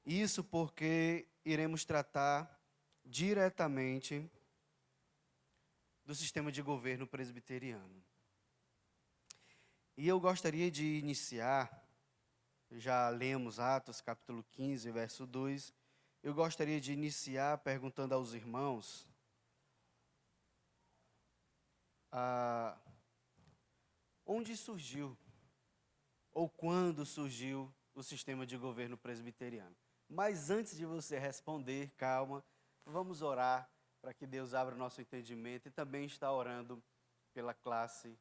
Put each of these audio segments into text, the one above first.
Isso porque iremos tratar diretamente do sistema de governo presbiteriano. E eu gostaria de iniciar, já lemos Atos capítulo 15, verso 2, eu gostaria de iniciar perguntando aos irmãos onde surgiu, ou quando surgiu o sistema de governo presbiteriano. Mas antes de você responder, calma, vamos orar para que Deus abra o nosso entendimento e também está orando pela classe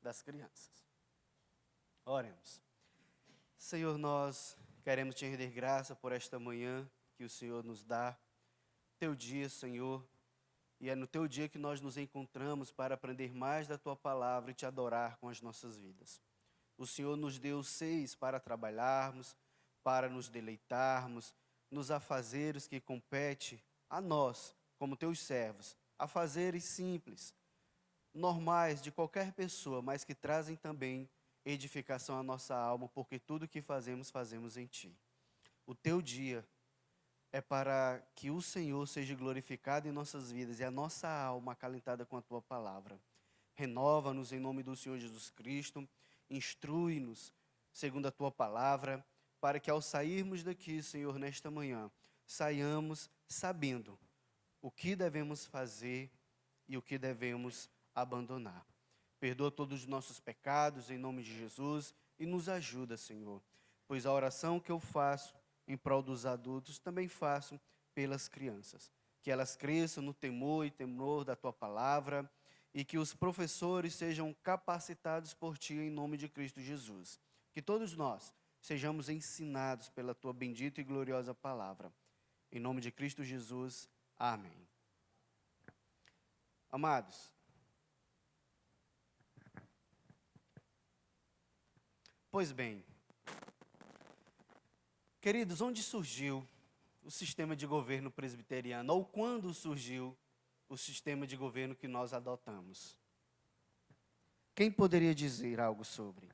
das crianças. Oremos. Senhor, nós queremos te render graça por esta manhã que o Senhor nos dá. Teu dia, Senhor, e é no teu dia que nós nos encontramos para aprender mais da tua palavra e te adorar com as nossas vidas. O Senhor nos deu 6 para trabalharmos, para nos deleitarmos, nos afazeres que compete a nós, como teus servos, afazeres simples, normais de qualquer pessoa, mas que trazem também edificação à nossa alma, porque tudo que fazemos, fazemos em Ti. O Teu dia é para que o Senhor seja glorificado em nossas vidas e a nossa alma acalentada com a Tua palavra. Renova-nos em nome do Senhor Jesus Cristo, instrui-nos segundo a Tua palavra, para que ao sairmos daqui, Senhor, nesta manhã, saiamos sabendo o que devemos fazer e o que devemos abandonar. Perdoa todos os nossos pecados em nome de Jesus e nos ajuda, Senhor, pois a oração que eu faço em prol dos adultos também faço pelas crianças. Que elas cresçam no temor e temor da Tua palavra e que os professores sejam capacitados por Ti em nome de Cristo Jesus. Que todos nós sejamos ensinados pela Tua bendita e gloriosa palavra. Em nome de Cristo Jesus, amém. Amados, pois bem, queridos, onde surgiu o sistema de governo presbiteriano, ou quando surgiu o sistema de governo que nós adotamos? Quem poderia dizer algo sobre?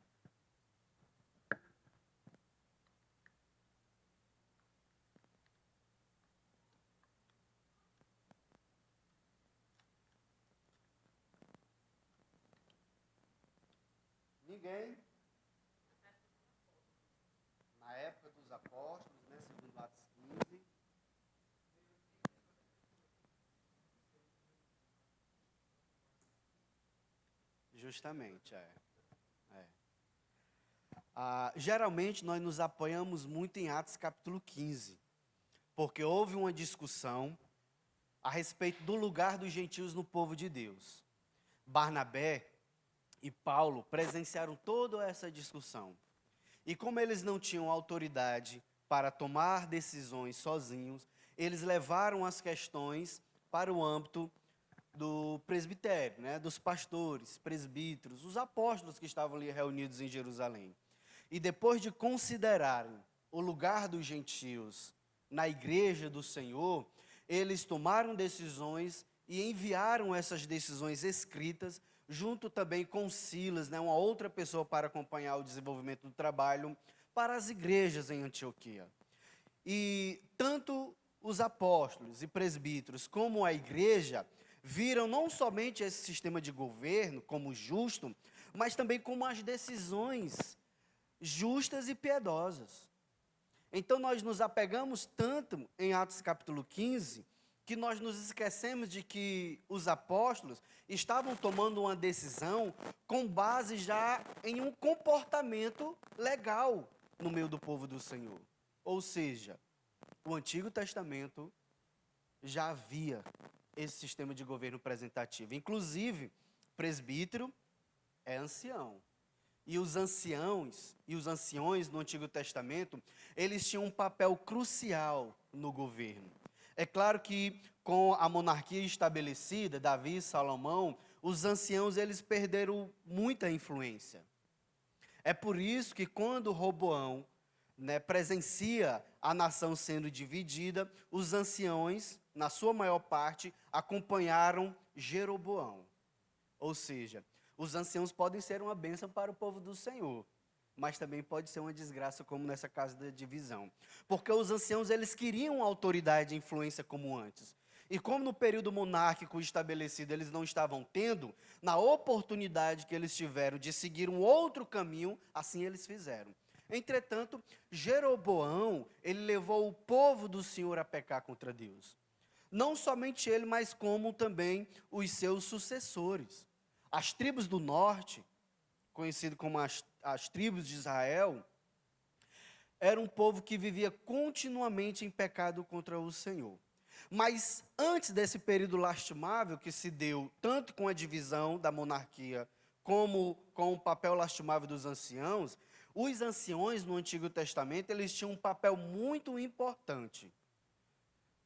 Ninguém? Na época dos apóstolos, né, segundo Atos 15. Justamente, é. Geralmente nós nos apoiamos muito em Atos capítulo 15, porque houve uma discussão a respeito do lugar dos gentios no povo de Deus. Barnabé e Paulo presenciaram toda essa discussão. E como eles não tinham autoridade para tomar decisões sozinhos, eles levaram as questões para o âmbito do presbitério, né, dos pastores, presbíteros, os apóstolos que estavam ali reunidos em Jerusalém. E depois de considerarem o lugar dos gentios na igreja do Senhor, eles tomaram decisões e enviaram essas decisões escritas, junto também com Silas, né, uma outra pessoa para acompanhar o desenvolvimento do trabalho, para as igrejas em Antioquia. E tanto os apóstolos e presbíteros como a igreja viram não somente esse sistema de governo como justo, mas também como as decisões justas e piedosas. Então nós nos apegamos tanto em Atos capítulo 15, que nós nos esquecemos de que os apóstolos estavam tomando uma decisão com base já em um comportamento legal no meio do povo do Senhor. Ou seja, o Antigo Testamento já havia esse sistema de governo representativo. Inclusive, presbítero é ancião. E os anciãos e os anciões no Antigo Testamento, eles tinham um papel crucial no governo. É claro que com a monarquia estabelecida, Davi e Salomão, os anciãos eles perderam muita influência. É por isso que quando Roboão, né, presencia a nação sendo dividida, os anciões, na sua maior parte, acompanharam Jeroboão. Ou seja, os anciãos podem ser uma bênção para o povo do Senhor, mas também pode ser uma desgraça, como nessa casa da divisão. Porque os anciãos, eles queriam autoridade e influência como antes. E como no período monárquico estabelecido eles não estavam tendo, na oportunidade que eles tiveram de seguir um outro caminho, assim eles fizeram. Entretanto, Jeroboão, ele levou o povo do Senhor a pecar contra Deus. Não somente ele, mas como também os seus sucessores. As tribos do norte, conhecido como as tribos de Israel, era um povo que vivia continuamente em pecado contra o Senhor. Mas antes desse período lastimável que se deu tanto com a divisão da monarquia como com o papel lastimável dos anciãos, os anciões no Antigo Testamento, eles tinham um papel muito importante.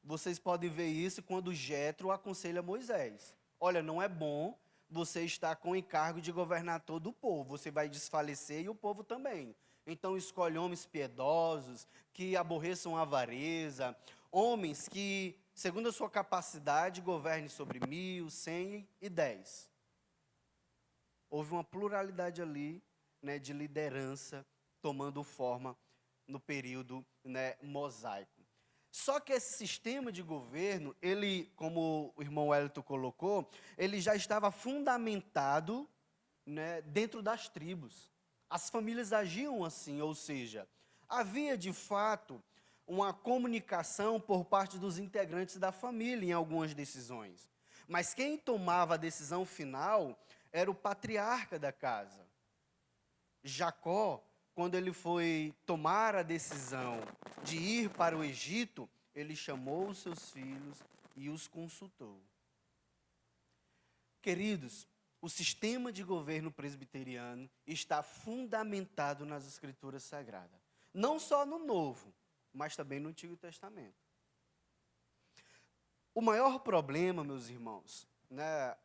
Vocês podem ver isso quando Jetro aconselha Moisés. Olha, não é bom você estar com o encargo de governar todo o povo. Você vai desfalecer e o povo também. Então escolhe homens piedosos, que aborreçam a avareza, homens que, segundo a sua capacidade, governem sobre 1.000, 100 e 10. Houve uma pluralidade ali, né, de liderança tomando forma no período, né, mosaico. Só que esse sistema de governo, ele, como o irmão Wellington colocou, ele já estava fundamentado, né, dentro das tribos. As famílias agiam assim, ou seja, havia de fato uma comunicação por parte dos integrantes da família em algumas decisões. Mas quem tomava a decisão final era o patriarca da casa. Jacó, quando ele foi tomar a decisão de ir para o Egito, ele chamou os seus filhos e os consultou. Queridos, o sistema de governo presbiteriano está fundamentado nas Escrituras Sagradas. Não só no Novo, mas também no Antigo Testamento. O maior problema, meus irmãos, né,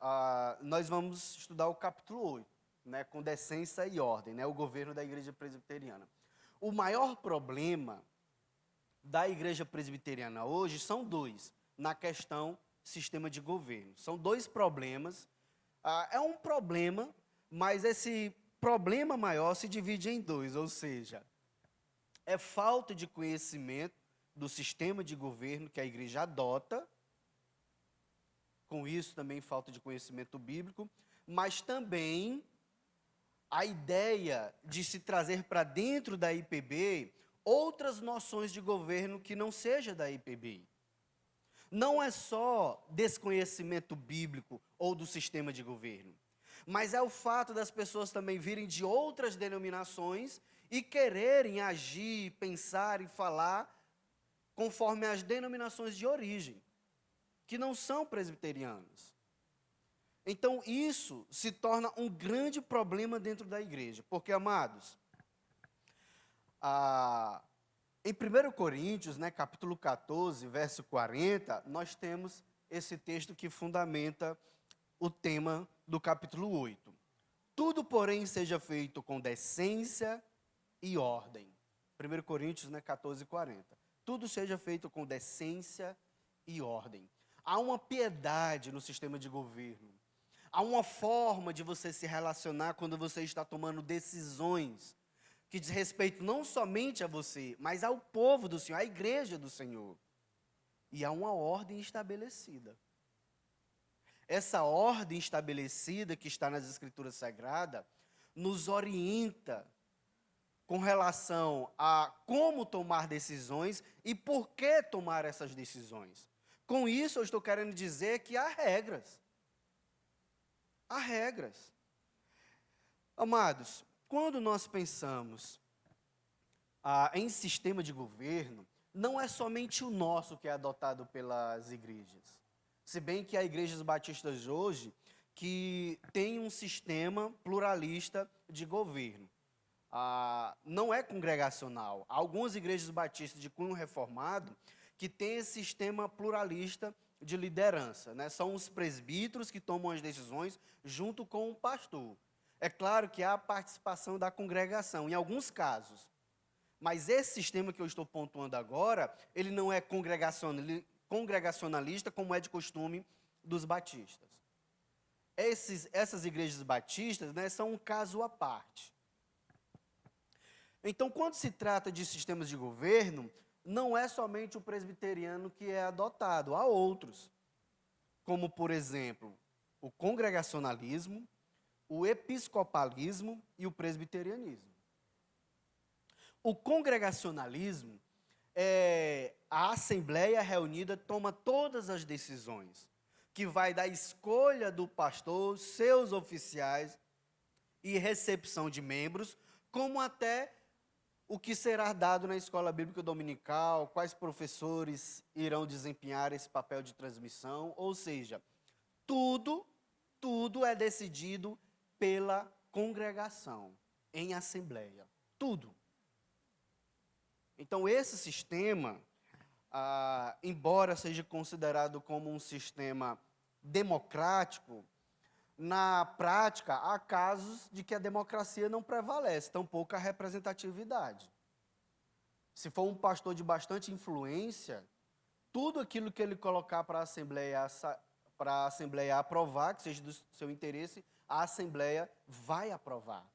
nós vamos estudar o capítulo 8, né, com decência e ordem, né, o governo da igreja presbiteriana. O maior problema da igreja presbiteriana hoje são dois, na questão sistema de governo. São dois problemas. É um problema, mas esse problema maior se divide em dois, ou seja, é falta de conhecimento do sistema de governo que a igreja adota. Com isso também falta de conhecimento bíblico, mas também a ideia de se trazer para dentro da IPB outras noções de governo que não seja da IPB. Não é só desconhecimento bíblico ou do sistema de governo, mas é o fato das pessoas também virem de outras denominações e quererem agir, pensar e falar conforme as denominações de origem, que não são presbiterianos. Então, isso se torna um grande problema dentro da igreja, porque, amados, em 1 Coríntios, né, capítulo 14, verso 40, nós temos esse texto que fundamenta o tema do capítulo 8. Tudo, porém, seja feito com decência e ordem. 1 Coríntios, né, 14, 40. Tudo seja feito com decência e ordem. Há uma piedade no sistema de governo. Há uma forma de você se relacionar quando você está tomando decisões que diz respeito não somente a você, mas ao povo do Senhor, à igreja do Senhor. E há uma ordem estabelecida. Essa ordem estabelecida que está nas Escrituras Sagradas nos orienta com relação a como tomar decisões e por que tomar essas decisões. Com isso, eu estou querendo dizer que há regras. Há regras. Amados, quando nós pensamos em sistema de governo, não é somente o nosso que é adotado pelas igrejas. Se bem que há igrejas batistas hoje que têm um sistema pluralista de governo. Não é congregacional. Há algumas igrejas batistas de cunho reformado que têm esse sistema pluralista de liderança, né? São os presbíteros que tomam as decisões junto com o pastor. É claro que há a participação da congregação, em alguns casos. Mas esse sistema que eu estou pontuando agora, ele não é congregacionalista como é de costume dos batistas. Essas igrejas batistas, né, são um caso à parte. Então, quando se trata de sistemas de governo, não é somente o presbiteriano que é adotado, há outros, como, por exemplo, o congregacionalismo, o episcopalismo e o presbiterianismo. O congregacionalismo é a assembleia reunida toma todas as decisões, que vai da escolha do pastor, seus oficiais e recepção de membros, como até o que será dado na escola bíblica dominical, quais professores irão desempenhar esse papel de transmissão, ou seja, tudo, tudo é decidido pela congregação, em assembleia, tudo. Então, esse sistema, embora seja considerado como um sistema democrático, na prática, há casos de que a democracia não prevalece, tampouco a representatividade. Se for um pastor de bastante influência, tudo aquilo que ele colocar para a Assembleia aprovar, que seja do seu interesse, a Assembleia vai aprovar,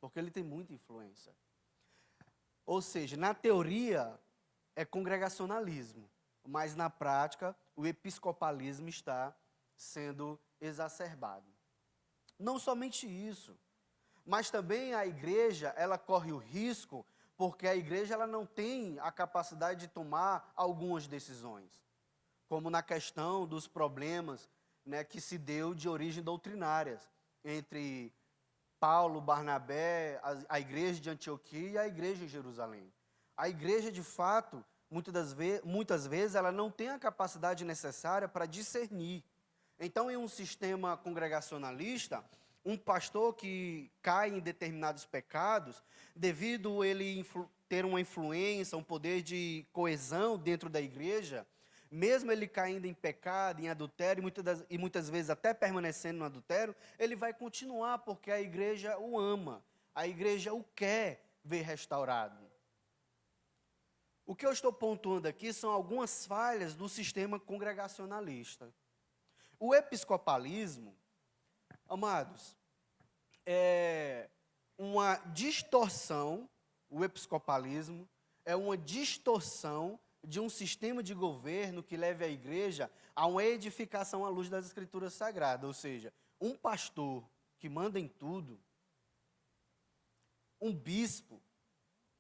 porque ele tem muita influência. Ou seja, na teoria é congregacionalismo, mas na prática o episcopalismo está sendo exacerbado. Não somente isso, mas também a igreja, ela corre o risco, porque a igreja ela não tem a capacidade de tomar algumas decisões, como na questão dos problemas, né, que se deu de origem doutrinárias entre Paulo, Barnabé, a igreja de Antioquia e a igreja em Jerusalém. A igreja, de fato, muitas vezes, ela não tem a capacidade necessária para discernir. Então, em um sistema congregacionalista, um pastor que cai em determinados pecados, devido ele ter uma influência, um poder de coesão dentro da igreja, mesmo ele caindo em pecado, em adultério, e muitas vezes até permanecendo no adultério, ele vai continuar, porque a igreja o ama, a igreja o quer ver restaurado. O que eu estou pontuando aqui são algumas falhas do sistema congregacionalista. O episcopalismo, amados, é uma distorção, o episcopalismo é uma distorção de um sistema de governo que leve a igreja a uma edificação à luz das Escrituras Sagradas, ou seja, um pastor que manda em tudo, um bispo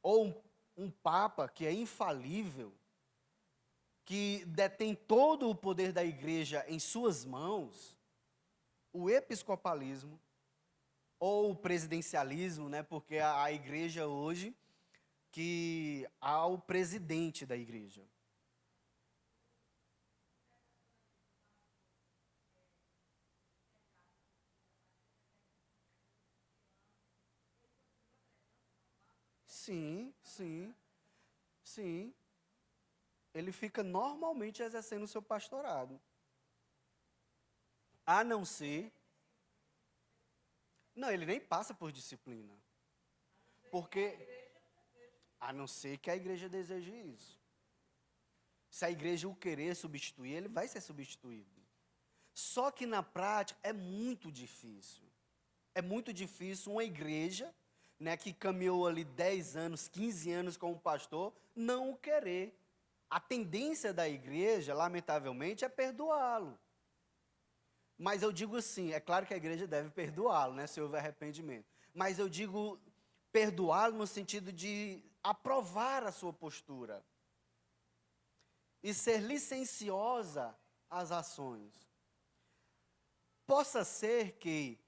ou um papa que é infalível, que detém todo o poder da igreja em suas mãos, o episcopalismo ou o presidencialismo, né, porque a igreja hoje que há o presidente da igreja. Sim, sim, sim. Ele fica normalmente exercendo o seu pastorado. A não ser. Não, ele nem passa por disciplina. Porque. A não ser que a igreja deseje isso. Se a igreja o querer substituir, ele vai ser substituído. Só que na prática é muito difícil. É muito difícil uma igreja, né, que caminhou ali 10 anos, 15 anos como pastor, não o querer. A tendência da igreja, lamentavelmente, é perdoá-lo. Mas eu digo assim, é claro que a igreja deve perdoá-lo, né, se houver arrependimento. Mas eu digo perdoá-lo no sentido de aprovar a sua postura e ser licenciosa às ações. Possa ser que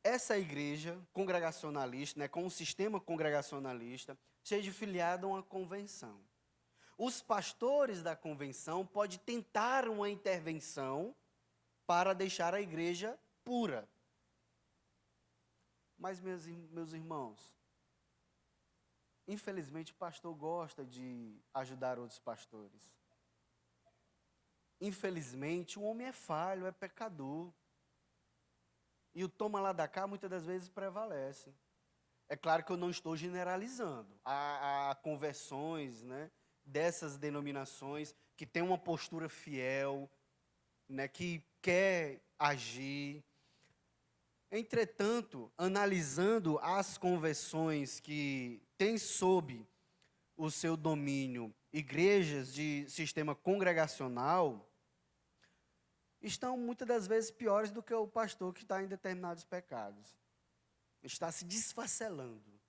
essa igreja congregacionalista, né, com um sistema congregacionalista, seja filiada a uma convenção. Os pastores da convenção podem tentar uma intervenção para deixar a igreja pura. Mas, meus irmãos, infelizmente o pastor gosta de ajudar outros pastores. Infelizmente, o homem é falho, é pecador. E o toma lá da cá, muitas das vezes, prevalece. É claro que eu não estou generalizando. Há conversões, né, dessas denominações que têm uma postura fiel, né, que quer agir. Entretanto, analisando as conversões que têm sob o seu domínio igrejas de sistema congregacional, estão muitas das vezes piores do que o pastor que está em determinados pecados. Está se desfacelando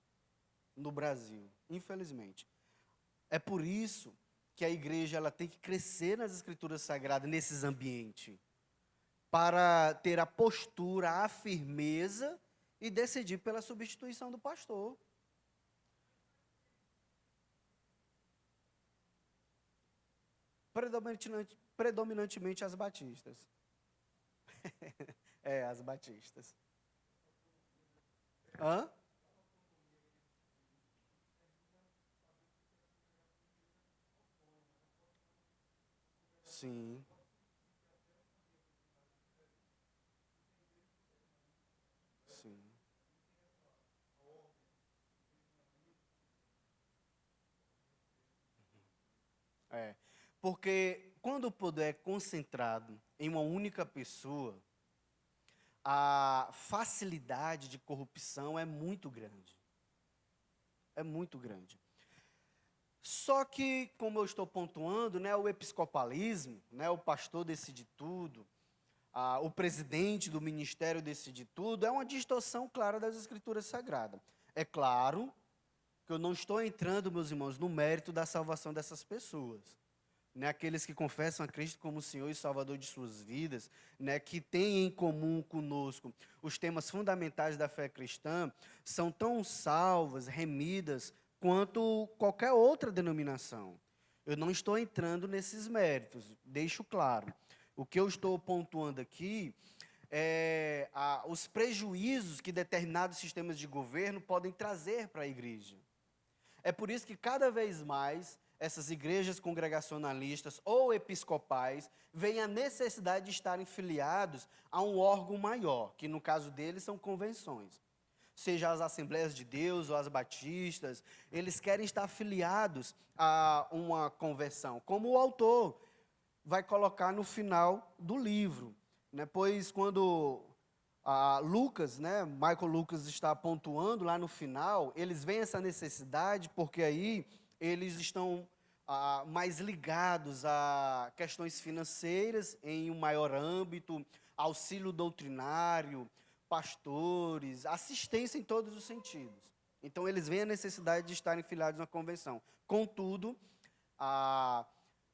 no Brasil, infelizmente. É por isso que a igreja ela tem que crescer nas escrituras sagradas, nesses ambientes, para ter a postura, a firmeza e decidir pela substituição do pastor. Predominantemente as batistas. As batistas. Hã? Sim, sim. É. Porque quando o poder é concentrado em uma única pessoa, a facilidade de corrupção é muito grande. É muito grande. Só que, como eu estou pontuando, né, o episcopalismo, né, o pastor decide tudo, o presidente do ministério decide tudo, é uma distorção clara das escrituras sagradas. É claro que eu não estou entrando, meus irmãos, no mérito da salvação dessas pessoas. Né, aqueles que confessam a Cristo como Senhor e Salvador de suas vidas, né, que têm em comum conosco os temas fundamentais da fé cristã, são tão salvas, remidas, quanto qualquer outra denominação. Eu não estou entrando nesses méritos, deixo claro. O que eu estou pontuando aqui é os prejuízos que determinados sistemas de governo podem trazer para a igreja. É por isso que cada vez mais essas igrejas congregacionalistas ou episcopais veem a necessidade de estarem filiados a um órgão maior, que no caso deles são convenções. Seja as Assembleias de Deus ou as batistas, eles querem estar filiados a uma conversão, como o autor vai colocar no final do livro. Né? Pois quando Lucas, né, Michael Lucas está pontuando lá no final, eles veem essa necessidade porque aí eles estão mais ligados a questões financeiras em um maior âmbito, auxílio doutrinário, pastores, assistência em todos os sentidos. Então eles veem a necessidade de estarem filiados na convenção. Contudo, a,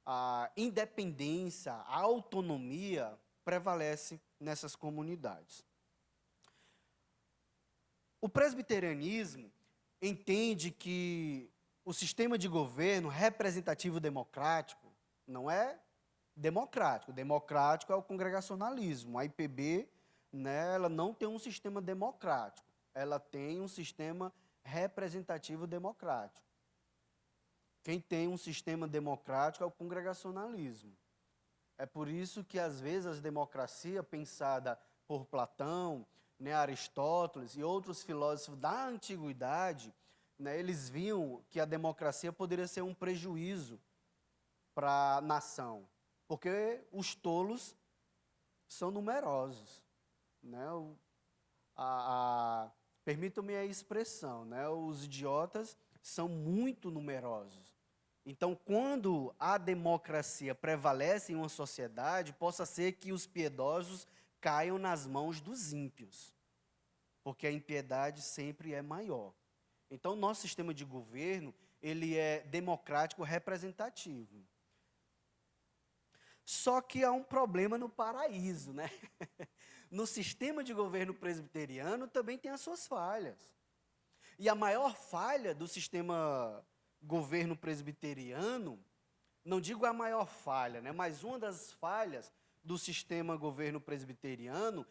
a independência, a autonomia prevalece nessas comunidades. O presbiterianismo entende que o sistema de governo representativo democrático não é democrático. Democrático é o congregacionalismo. A IPB, né, ela não tem um sistema democrático. Ela tem um sistema representativo democrático. Quem tem um sistema democrático é o congregacionalismo. É por isso que, às vezes, a democracia pensada por Platão, né, Aristóteles e outros filósofos da antiguidade, né, eles viam que a democracia poderia ser um prejuízo para a nação, porque os tolos são numerosos. Né, permitam-me a expressão, né, os idiotas são muito numerosos. Então, quando a democracia prevalece em uma sociedade, possa ser que os piedosos caiam nas mãos dos ímpios, porque a impiedade sempre é maior. Então, nosso sistema de governo, ele é democrático representativo. Só que há um problema no paraíso, né? No sistema de governo presbiteriano também tem as suas falhas. E a maior falha do sistema governo presbiteriano, não digo a maior falha, né, mas uma das falhas do sistema governo presbiteriano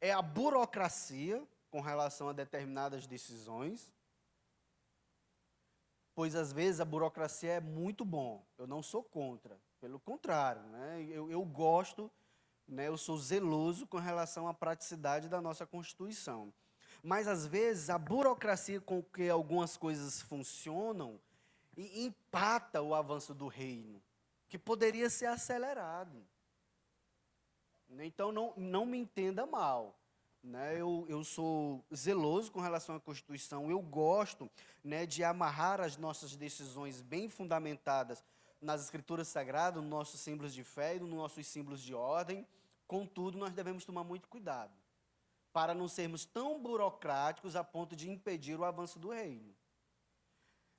é a burocracia com relação a determinadas decisões, pois às vezes a burocracia é muito bom, eu não sou contra, pelo contrário, né, eu gosto, né, eu sou zeloso com relação à praticidade da nossa Constituição. Mas às vezes a burocracia com que algumas coisas funcionam e empata o avanço do reino, que poderia ser acelerado. Então, não me entenda mal. né? Eu sou zeloso com relação à Constituição, eu gosto, né, de amarrar as nossas decisões bem fundamentadas nas Escrituras Sagradas, nos nossos símbolos de fé e nos nossos símbolos de ordem. Contudo, nós devemos tomar muito cuidado para não sermos tão burocráticos a ponto de impedir o avanço do reino.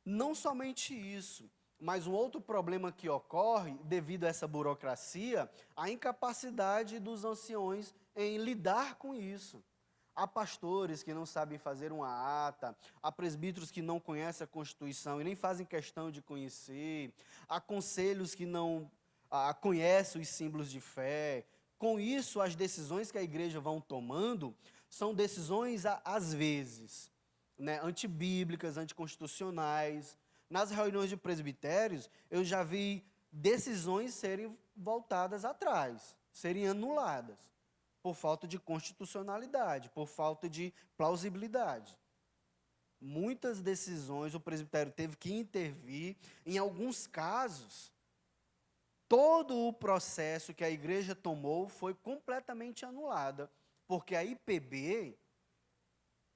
Não somente isso, mas um outro problema que ocorre devido a essa burocracia, a incapacidade dos anciões em lidar com isso. Há pastores que não sabem fazer uma ata, há presbíteros que não conhecem a Constituição e nem fazem questão de conhecer, há conselhos que não conhecem os símbolos de fé. Com isso, as decisões que a igreja vão tomando são decisões, às vezes, né, antibíblicas, anticonstitucionais. Nas reuniões de presbitérios, eu já vi decisões serem voltadas atrás, serem anuladas, por falta de constitucionalidade, por falta de plausibilidade. Muitas decisões o presbitério teve que intervir. Em alguns casos, todo o processo que a igreja tomou foi completamente anulada, porque a IPB,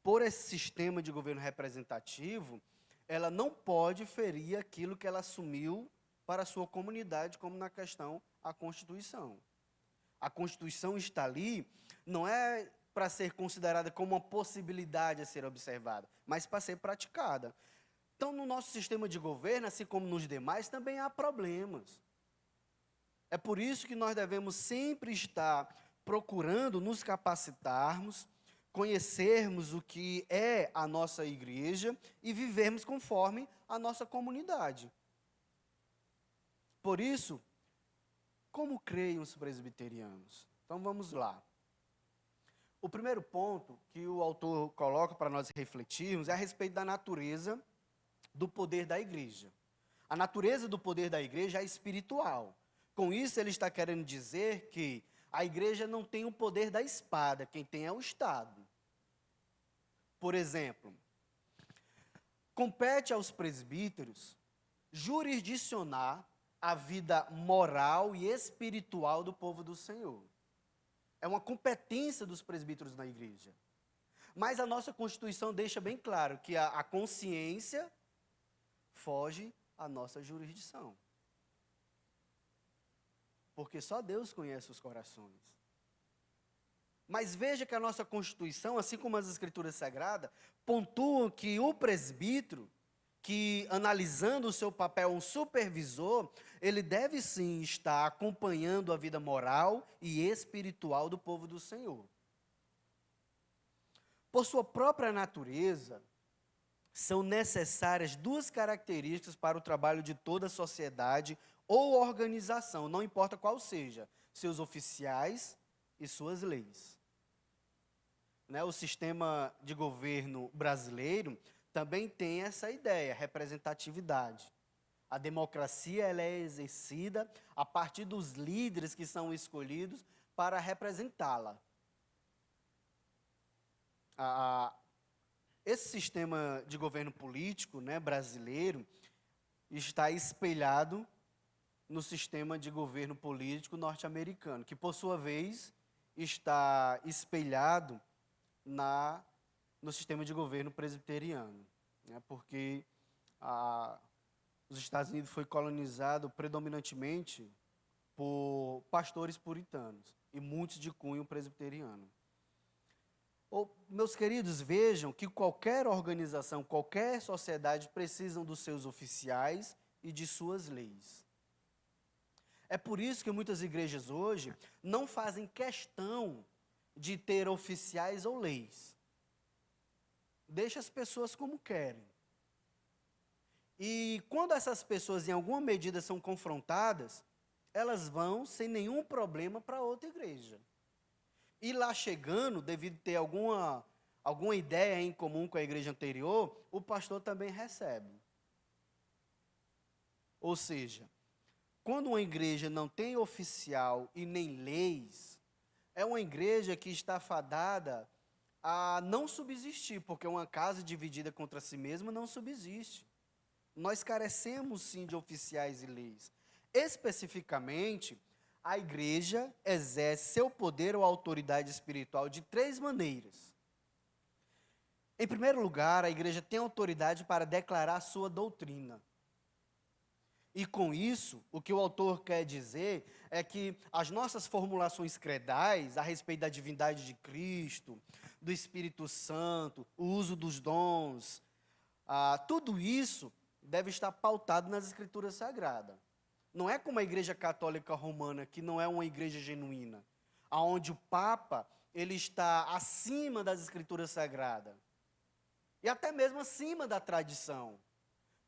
por esse sistema de governo representativo, ela não pode ferir aquilo que ela assumiu para a sua comunidade, como na questão a Constituição. A Constituição está ali, não é para ser considerada como uma possibilidade a ser observada, mas para ser praticada. Então, no nosso sistema de governo, assim como nos demais, também há problemas. É por isso que nós devemos sempre estar procurando nos capacitarmos, conhecermos o que é a nossa igreja e vivermos conforme a nossa comunidade. Por isso, como creem os presbiterianos? Então vamos lá. O primeiro ponto que o autor coloca para nós refletirmos é a respeito da natureza do poder da igreja. A natureza do poder da igreja é espiritual. Com isso, ele está querendo dizer que a igreja não tem o poder da espada, quem tem é o Estado. Por exemplo, compete aos presbíteros jurisdicionar a vida moral e espiritual do povo do Senhor. É uma competência dos presbíteros na igreja. Mas a nossa Constituição deixa bem claro que a consciência foge à nossa jurisdição. Porque só Deus conhece os corações. Mas veja que a nossa Constituição, assim como as Escrituras Sagradas, pontuam que o presbítero, que analisando o seu papel, um supervisor, ele deve sim estar acompanhando a vida moral e espiritual do povo do Senhor. Por sua própria natureza, são necessárias duas características para o trabalho de toda a sociedade ou organização, não importa qual seja, seus oficiais e suas leis. Né, o sistema de governo brasileiro também tem essa ideia, representatividade. A democracia ela é exercida a partir dos líderes que são escolhidos para representá-la. Esse sistema de governo político, né, brasileiro está espelhado no sistema de governo político norte-americano, que, por sua vez, está espelhado no sistema de governo presbiteriano, né, porque os Estados Unidos foi colonizado predominantemente por pastores puritanos e muitos de cunho presbiteriano. Meus queridos, vejam que qualquer organização, qualquer sociedade precisam dos seus oficiais e de suas leis. É por isso que muitas igrejas hoje não fazem questão de ter oficiais ou leis. Deixa as pessoas como querem. E quando essas pessoas, em alguma medida, são confrontadas, elas vão, sem nenhum problema, para outra igreja. E lá chegando, devido a ter alguma ideia em comum com a igreja anterior, o pastor também recebe. Ou seja, quando uma igreja não tem oficial e nem leis, é uma igreja que está fadada a não subsistir, porque uma casa dividida contra si mesma não subsiste. Nós carecemos sim de oficiais e leis. Especificamente, a igreja exerce seu poder ou autoridade espiritual de três maneiras. Em primeiro lugar, a igreja tem autoridade para declarar sua doutrina. E com isso, o que o autor quer dizer é que as nossas formulações credais a respeito da divindade de Cristo, do Espírito Santo, o uso dos dons, tudo isso deve estar pautado nas Escrituras Sagradas. Não é como a Igreja Católica Romana, que não é uma igreja genuína, aonde o Papa ele está acima das Escrituras Sagradas e até mesmo acima da tradição,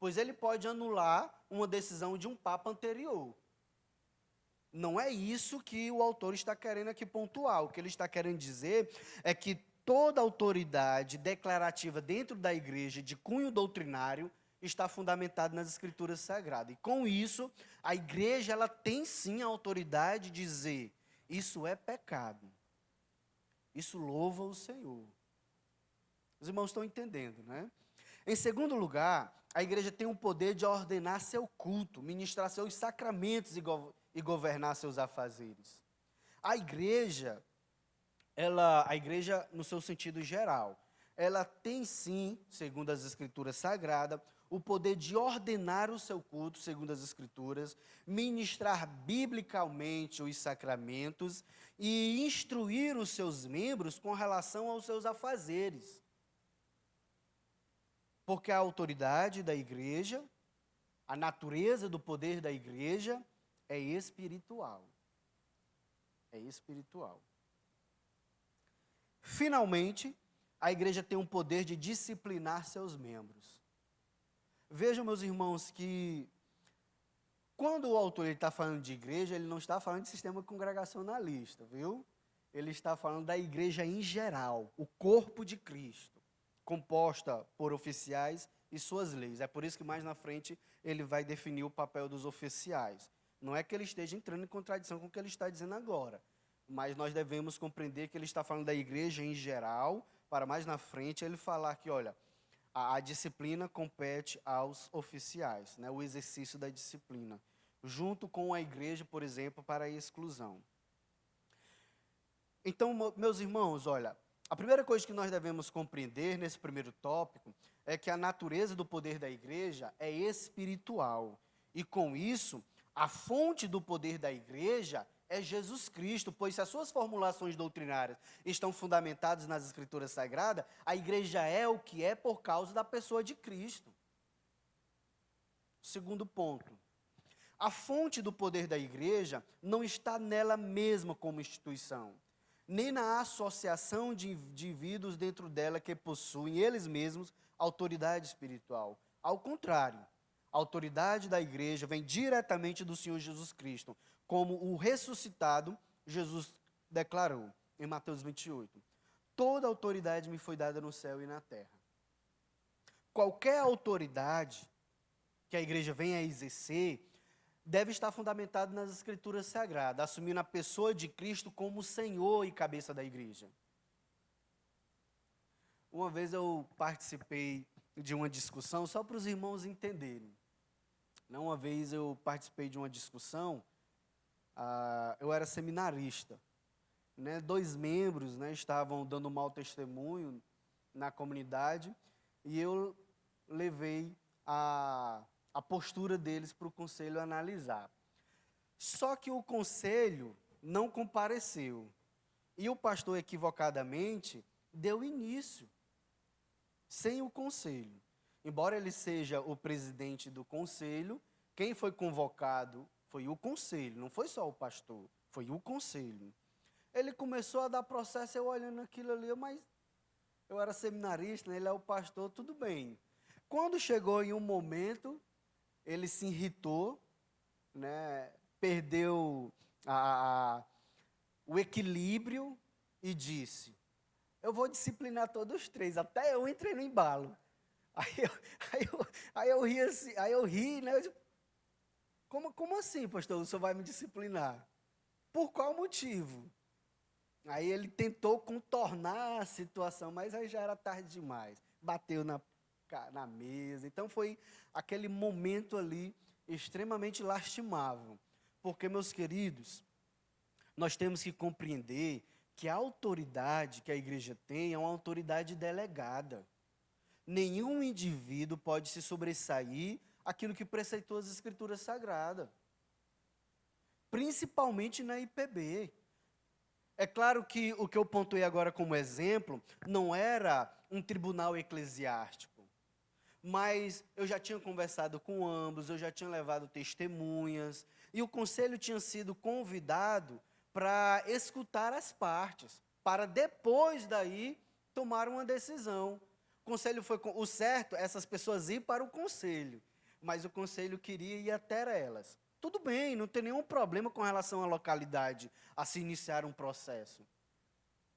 pois ele pode anular uma decisão de um Papa anterior. Não é isso que o autor está querendo aqui pontuar. O que ele está querendo dizer é que toda autoridade declarativa dentro da igreja de cunho doutrinário está fundamentada nas Escrituras Sagradas. E com isso, a igreja ela tem sim a autoridade de dizer: isso é pecado. Isso louva o Senhor. Os irmãos estão entendendo, né? Em segundo lugar, a igreja tem o poder de ordenar seu culto, ministrar seus sacramentos e governar seus afazeres. A igreja no seu sentido geral, ela tem sim, segundo as Escrituras Sagradas, o poder de ordenar o seu culto, segundo as Escrituras, ministrar biblicamente os sacramentos e instruir os seus membros com relação aos seus afazeres. Porque a autoridade da igreja, a natureza do poder da igreja é espiritual. É espiritual. Finalmente, a igreja tem o poder de disciplinar seus membros. Vejam, meus irmãos, que quando o autor está falando de igreja, ele não está falando de sistema congregacionalista, viu? Ele está falando da igreja em geral, o corpo de Cristo, composta por oficiais e suas leis. É por isso que mais na frente ele vai definir o papel dos oficiais. Não é que ele esteja entrando em contradição com o que ele está dizendo agora, mas nós devemos compreender que ele está falando da igreja em geral, para mais na frente ele falar que, olha, a disciplina compete aos oficiais, né, o exercício da disciplina, junto com a igreja, por exemplo, para a exclusão. Então, meus irmãos, olha, a primeira coisa que nós devemos compreender nesse primeiro tópico é que a natureza do poder da igreja é espiritual. E com isso, a fonte do poder da igreja é Jesus Cristo, pois se as suas formulações doutrinárias estão fundamentadas nas Escrituras Sagradas, a igreja é o que é por causa da pessoa de Cristo. Segundo ponto, a fonte do poder da igreja não está nela mesma como instituição, nem na associação de indivíduos dentro dela que possuem eles mesmos autoridade espiritual. Ao contrário, a autoridade da igreja vem diretamente do Senhor Jesus Cristo, como o ressuscitado Jesus declarou em Mateus 28. Toda autoridade me foi dada no céu e na terra. Qualquer autoridade que a igreja venha a exercer deve estar fundamentado nas Escrituras Sagradas, assumindo a pessoa de Cristo como Senhor e cabeça da igreja. Uma vez eu participei de uma discussão, só para os irmãos entenderem. Uma vez eu participei de uma discussão, eu era seminarista. 2 membros estavam dando mau testemunho na comunidade e eu levei a postura deles para o conselho analisar. Só que o conselho não compareceu. E o pastor, equivocadamente, deu início, sem o conselho. Embora ele seja o presidente do conselho, quem foi convocado foi o conselho, não foi só o pastor, foi o conselho. Ele começou a dar processo, eu olhando aquilo ali, mas eu era seminarista, ele é o pastor, tudo bem. Quando chegou em um momento, ele se irritou, perdeu o equilíbrio e disse: eu vou disciplinar todos os 3, até eu entrei no embalo. Aí eu ri assim, eu disse, como assim, pastor, o senhor vai me disciplinar? Por qual motivo? Aí ele tentou contornar a situação, mas aí já era tarde demais. Bateu na mesa. Então foi aquele momento ali extremamente lastimável. Porque, meus queridos, nós temos que compreender que a autoridade que a igreja tem é uma autoridade delegada. Nenhum indivíduo pode se sobressair aquilo que preceitou as Escrituras Sagradas, principalmente na IPB. É claro que o que eu pontuei agora como exemplo não era um tribunal eclesiástico, mas eu já tinha conversado com ambos, eu já tinha levado testemunhas, e o conselho tinha sido convidado para escutar as partes, para depois daí tomar uma decisão. O conselho foi o certo, essas pessoas ir para o conselho, mas o conselho queria ir até elas. Tudo bem, não tem nenhum problema com relação à localidade, a se iniciar um processo.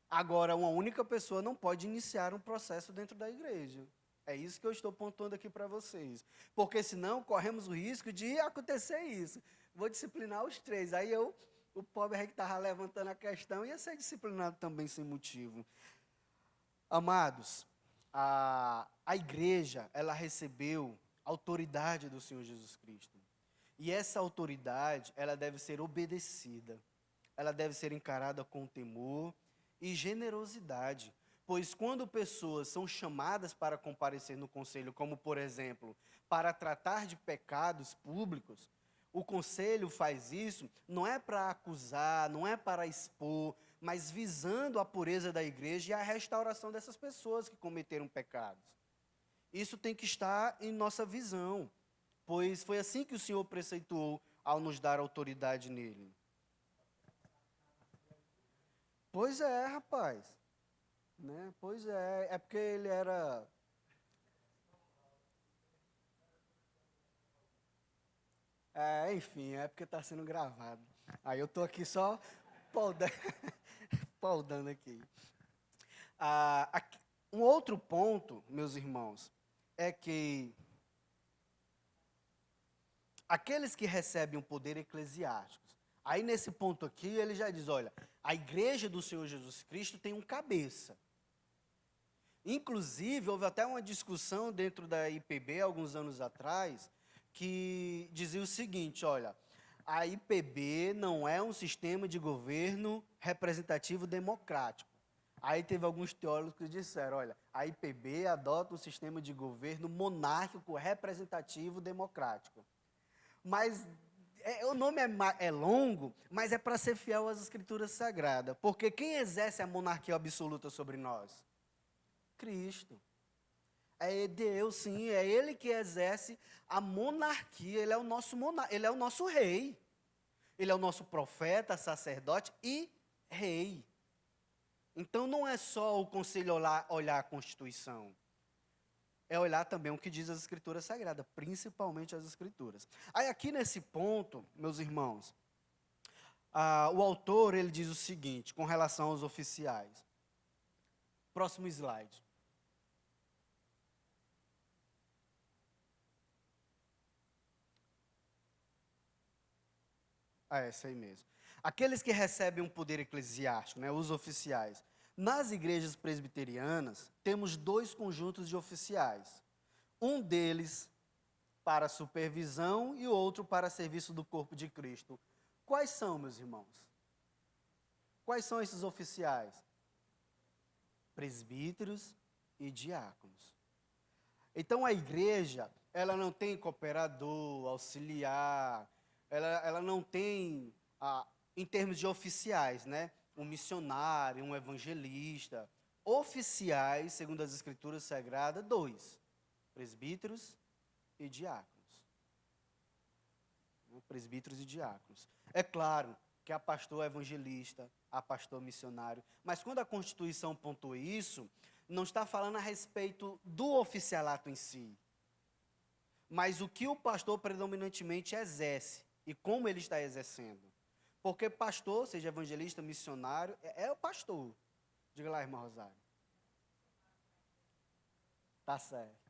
Agora, uma única pessoa não pode iniciar um processo dentro da igreja. É isso que eu estou pontuando aqui para vocês. Porque senão corremos o risco de acontecer isso. Vou disciplinar os três. Aí o pobre que estava levantando a questão ia ser disciplinado também sem motivo. Amados, a igreja, ela recebeu autoridade do Senhor Jesus Cristo. E essa autoridade, ela deve ser obedecida. Ela deve ser encarada com temor e generosidade. Pois quando pessoas são chamadas para comparecer no conselho, como por exemplo, para tratar de pecados públicos, o conselho faz isso não é para acusar, não é para expor, mas visando a pureza da igreja e a restauração dessas pessoas que cometeram pecados. Isso tem que estar em nossa visão, pois foi assim que o Senhor preceitou ao nos dar autoridade nele. Pois é, rapaz. Né? Pois é porque ele era... enfim, é porque está sendo gravado. Aí eu estou aqui só paudando, paudando aqui. Um outro ponto, meus irmãos, é que aqueles que recebem o poder eclesiástico, aí nesse ponto aqui ele já diz, olha, a igreja do Senhor Jesus Cristo tem um cabeça. Inclusive, houve até uma discussão dentro da IPB, alguns anos atrás, que dizia o seguinte, olha, a IPB não é um sistema de governo representativo democrático. Aí teve alguns teólogos que disseram, olha, a IPB adota um sistema de governo monárquico representativo democrático. Mas o nome é longo, mas é para ser fiel às Escrituras Sagradas. Porque quem exerce a monarquia absoluta sobre nós? Cristo. É Deus, sim, é Ele que exerce a monarquia, Ele é o nosso Ele é o nosso rei. Ele é o nosso profeta, sacerdote e rei. Então não é só o conselho olhar a Constituição, é olhar também o que diz as Escrituras Sagradas, principalmente as Escrituras. Aí aqui nesse ponto, meus irmãos, o autor ele diz o seguinte, com relação aos oficiais. Próximo slide. Essa aí mesmo. Aqueles que recebem um poder eclesiástico, né, os oficiais. Nas igrejas presbiterianas, temos dois conjuntos de oficiais. Um deles para supervisão e o outro para serviço do corpo de Cristo. Quais são, meus irmãos? Quais são esses oficiais? Presbíteros e diáconos. Então a igreja, ela não tem cooperador, auxiliar, ela não tem, em termos de oficiais, né? Um missionário, um evangelista. Oficiais, segundo as Escrituras Sagradas, dois: presbíteros e diáconos. Presbíteros e diáconos. É claro que há pastor evangelista, há pastor missionário, mas quando a Constituição pontua isso, não está falando a respeito do oficialato em si, mas o que o pastor predominantemente exerce e como ele está exercendo. Porque pastor, seja evangelista, missionário, é o pastor. Diga lá, irmã Rosário. Tá certo.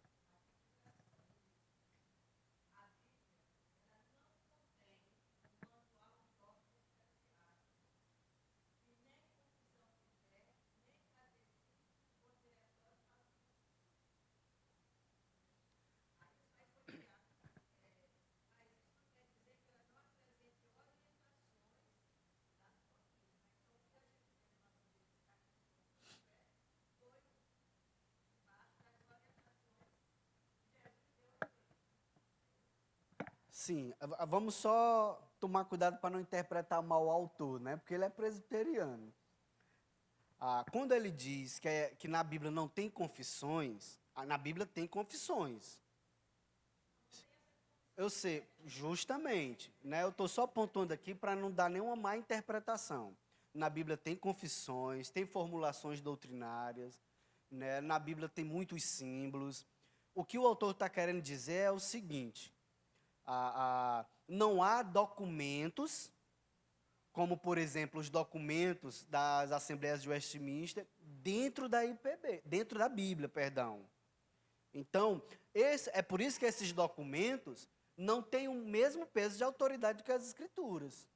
Sim, vamos só tomar cuidado para não interpretar mal o autor, né? Porque ele é presbiteriano. Quando ele diz que na Bíblia não tem confissões, na Bíblia tem confissões. Eu sei, justamente, né? Eu estou só pontuando aqui para não dar nenhuma má interpretação. Na Bíblia tem confissões, tem formulações doutrinárias, né? Na Bíblia tem muitos símbolos. O que o autor está querendo dizer é o seguinte: não há documentos, como por exemplo os documentos das Assembleias de Westminster, dentro da IPB, dentro da Bíblia, perdão. Então, é por isso que esses documentos não têm o mesmo peso de autoridade que as Escrituras.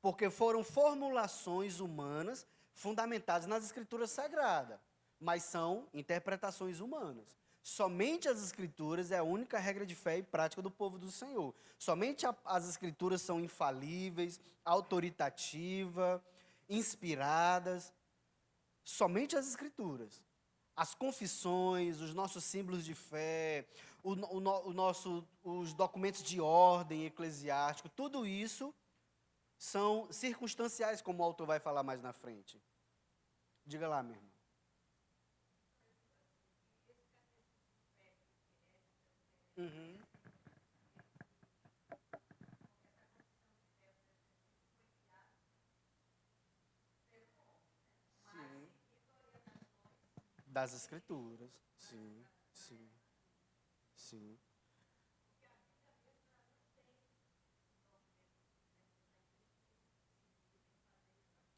Porque foram formulações humanas fundamentadas nas Escrituras Sagradas, mas são interpretações humanas. Somente as Escrituras é a única regra de fé e prática do povo do Senhor. Somente as Escrituras são infalíveis, autoritativas, inspiradas. Somente as Escrituras. As confissões, os nossos símbolos de fé, os documentos de ordem eclesiástico, tudo isso são circunstanciais, como o autor vai falar mais na frente. Diga lá, meu irmão. Uhum. Sim. Das Escrituras. Sim, sim, sim.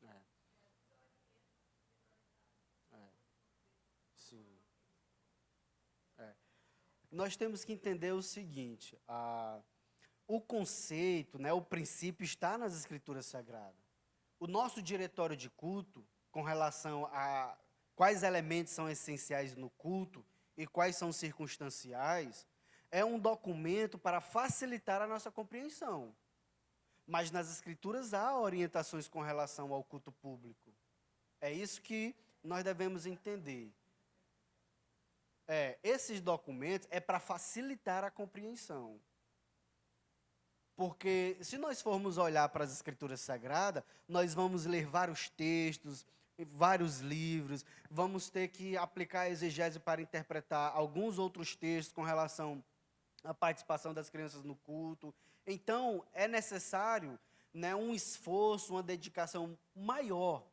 É, é, sim. É. Nós temos que entender o seguinte: o conceito, né, o princípio está nas Escrituras Sagradas. O nosso diretório de culto, com relação a quais elementos são essenciais no culto e quais são circunstanciais, é um documento para facilitar a nossa compreensão. Mas nas Escrituras há orientações com relação ao culto público. É isso que nós devemos entender. Esses documentos é para facilitar a compreensão. Porque se nós formos olhar para as Escrituras Sagradas, nós vamos ler vários textos, vários livros, vamos ter que aplicar a exegese para interpretar alguns outros textos com relação à participação das crianças no culto. Então, é necessário, né, um esforço, uma dedicação maior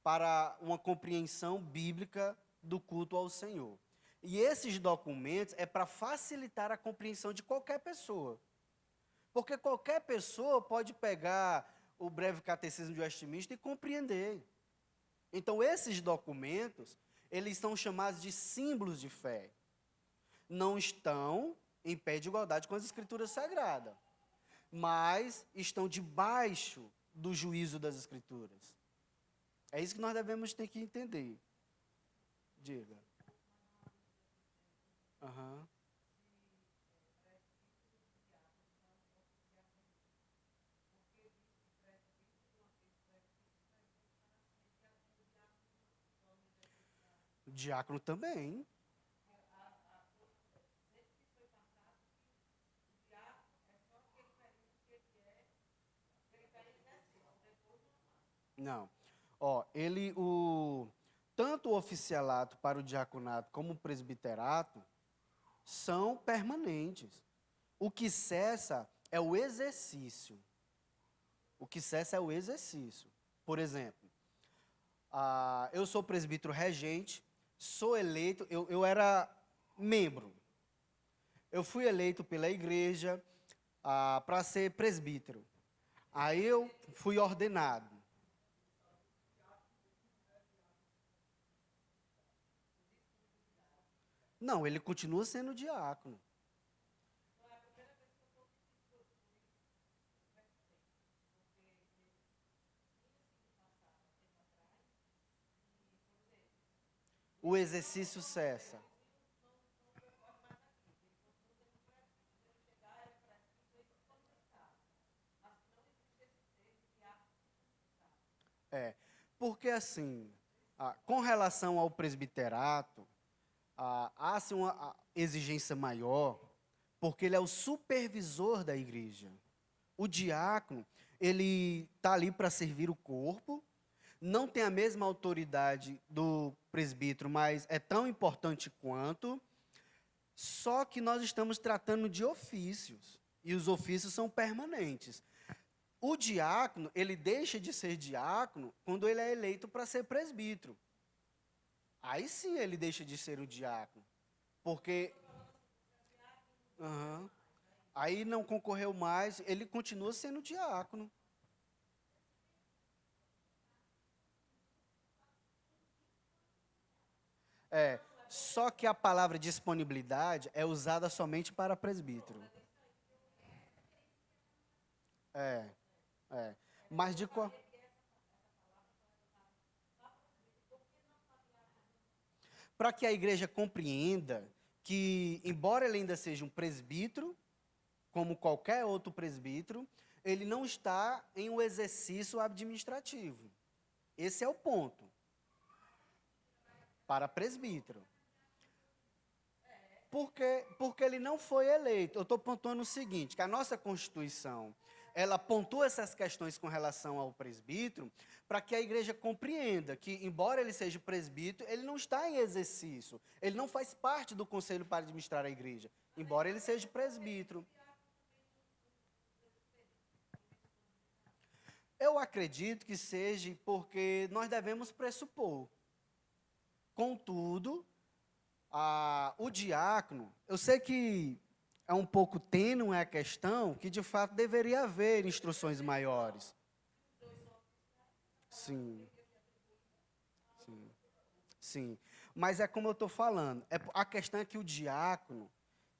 para uma compreensão bíblica do culto ao Senhor. E esses documentos é para facilitar a compreensão de qualquer pessoa. Porque qualquer pessoa pode pegar o breve catecismo de Westminster e compreender. Então, esses documentos, eles são chamados de símbolos de fé. Não estão em pé de igualdade com as Escrituras Sagradas, mas estão debaixo do juízo das Escrituras. É isso que nós devemos ter que entender. Diga. Aham. O diácono também. Não. Ó, tanto o oficialato para o diaconato como o presbiterato são permanentes. O que cessa é o exercício. O que cessa é o exercício. Por exemplo, eu sou presbítero regente, sou eleito, eu era membro. Eu fui eleito pela igreja para ser presbítero. Aí eu fui ordenado. Não, ele continua sendo diácono. O exercício cessa. É, porque assim, com relação ao presbiterato, há-se uma exigência maior, porque ele é o supervisor da igreja. O diácono, ele está ali para servir o corpo, não tem a mesma autoridade do presbítero, mas é tão importante quanto, só que nós estamos tratando de ofícios, e os ofícios são permanentes. O diácono, ele deixa de ser diácono quando ele é eleito para ser presbítero. Aí sim ele deixa de ser o diácono, porque aham, aí não concorreu mais, ele continua sendo diácono. É, só que a palavra disponibilidade é usada somente para presbítero. É, é. Mas de qual? Para que a igreja compreenda que, embora ele ainda seja um presbítero, como qualquer outro presbítero, ele não está em um exercício administrativo. Esse é o ponto para presbítero. Porque ele não foi eleito. Eu estou pontuando o seguinte, que a nossa Constituição, ela pontua essas questões com relação ao presbítero, para que a igreja compreenda que, embora ele seja presbítero, ele não está em exercício, ele não faz parte do conselho para administrar a igreja, embora ele seja presbítero. Eu acredito que seja porque nós devemos pressupor. Contudo, o diácono, eu sei que é um pouco tênue a questão, que de fato deveria haver instruções maiores. Sim, sim, sim. Mas é como eu estou falando, a questão é que o diácono,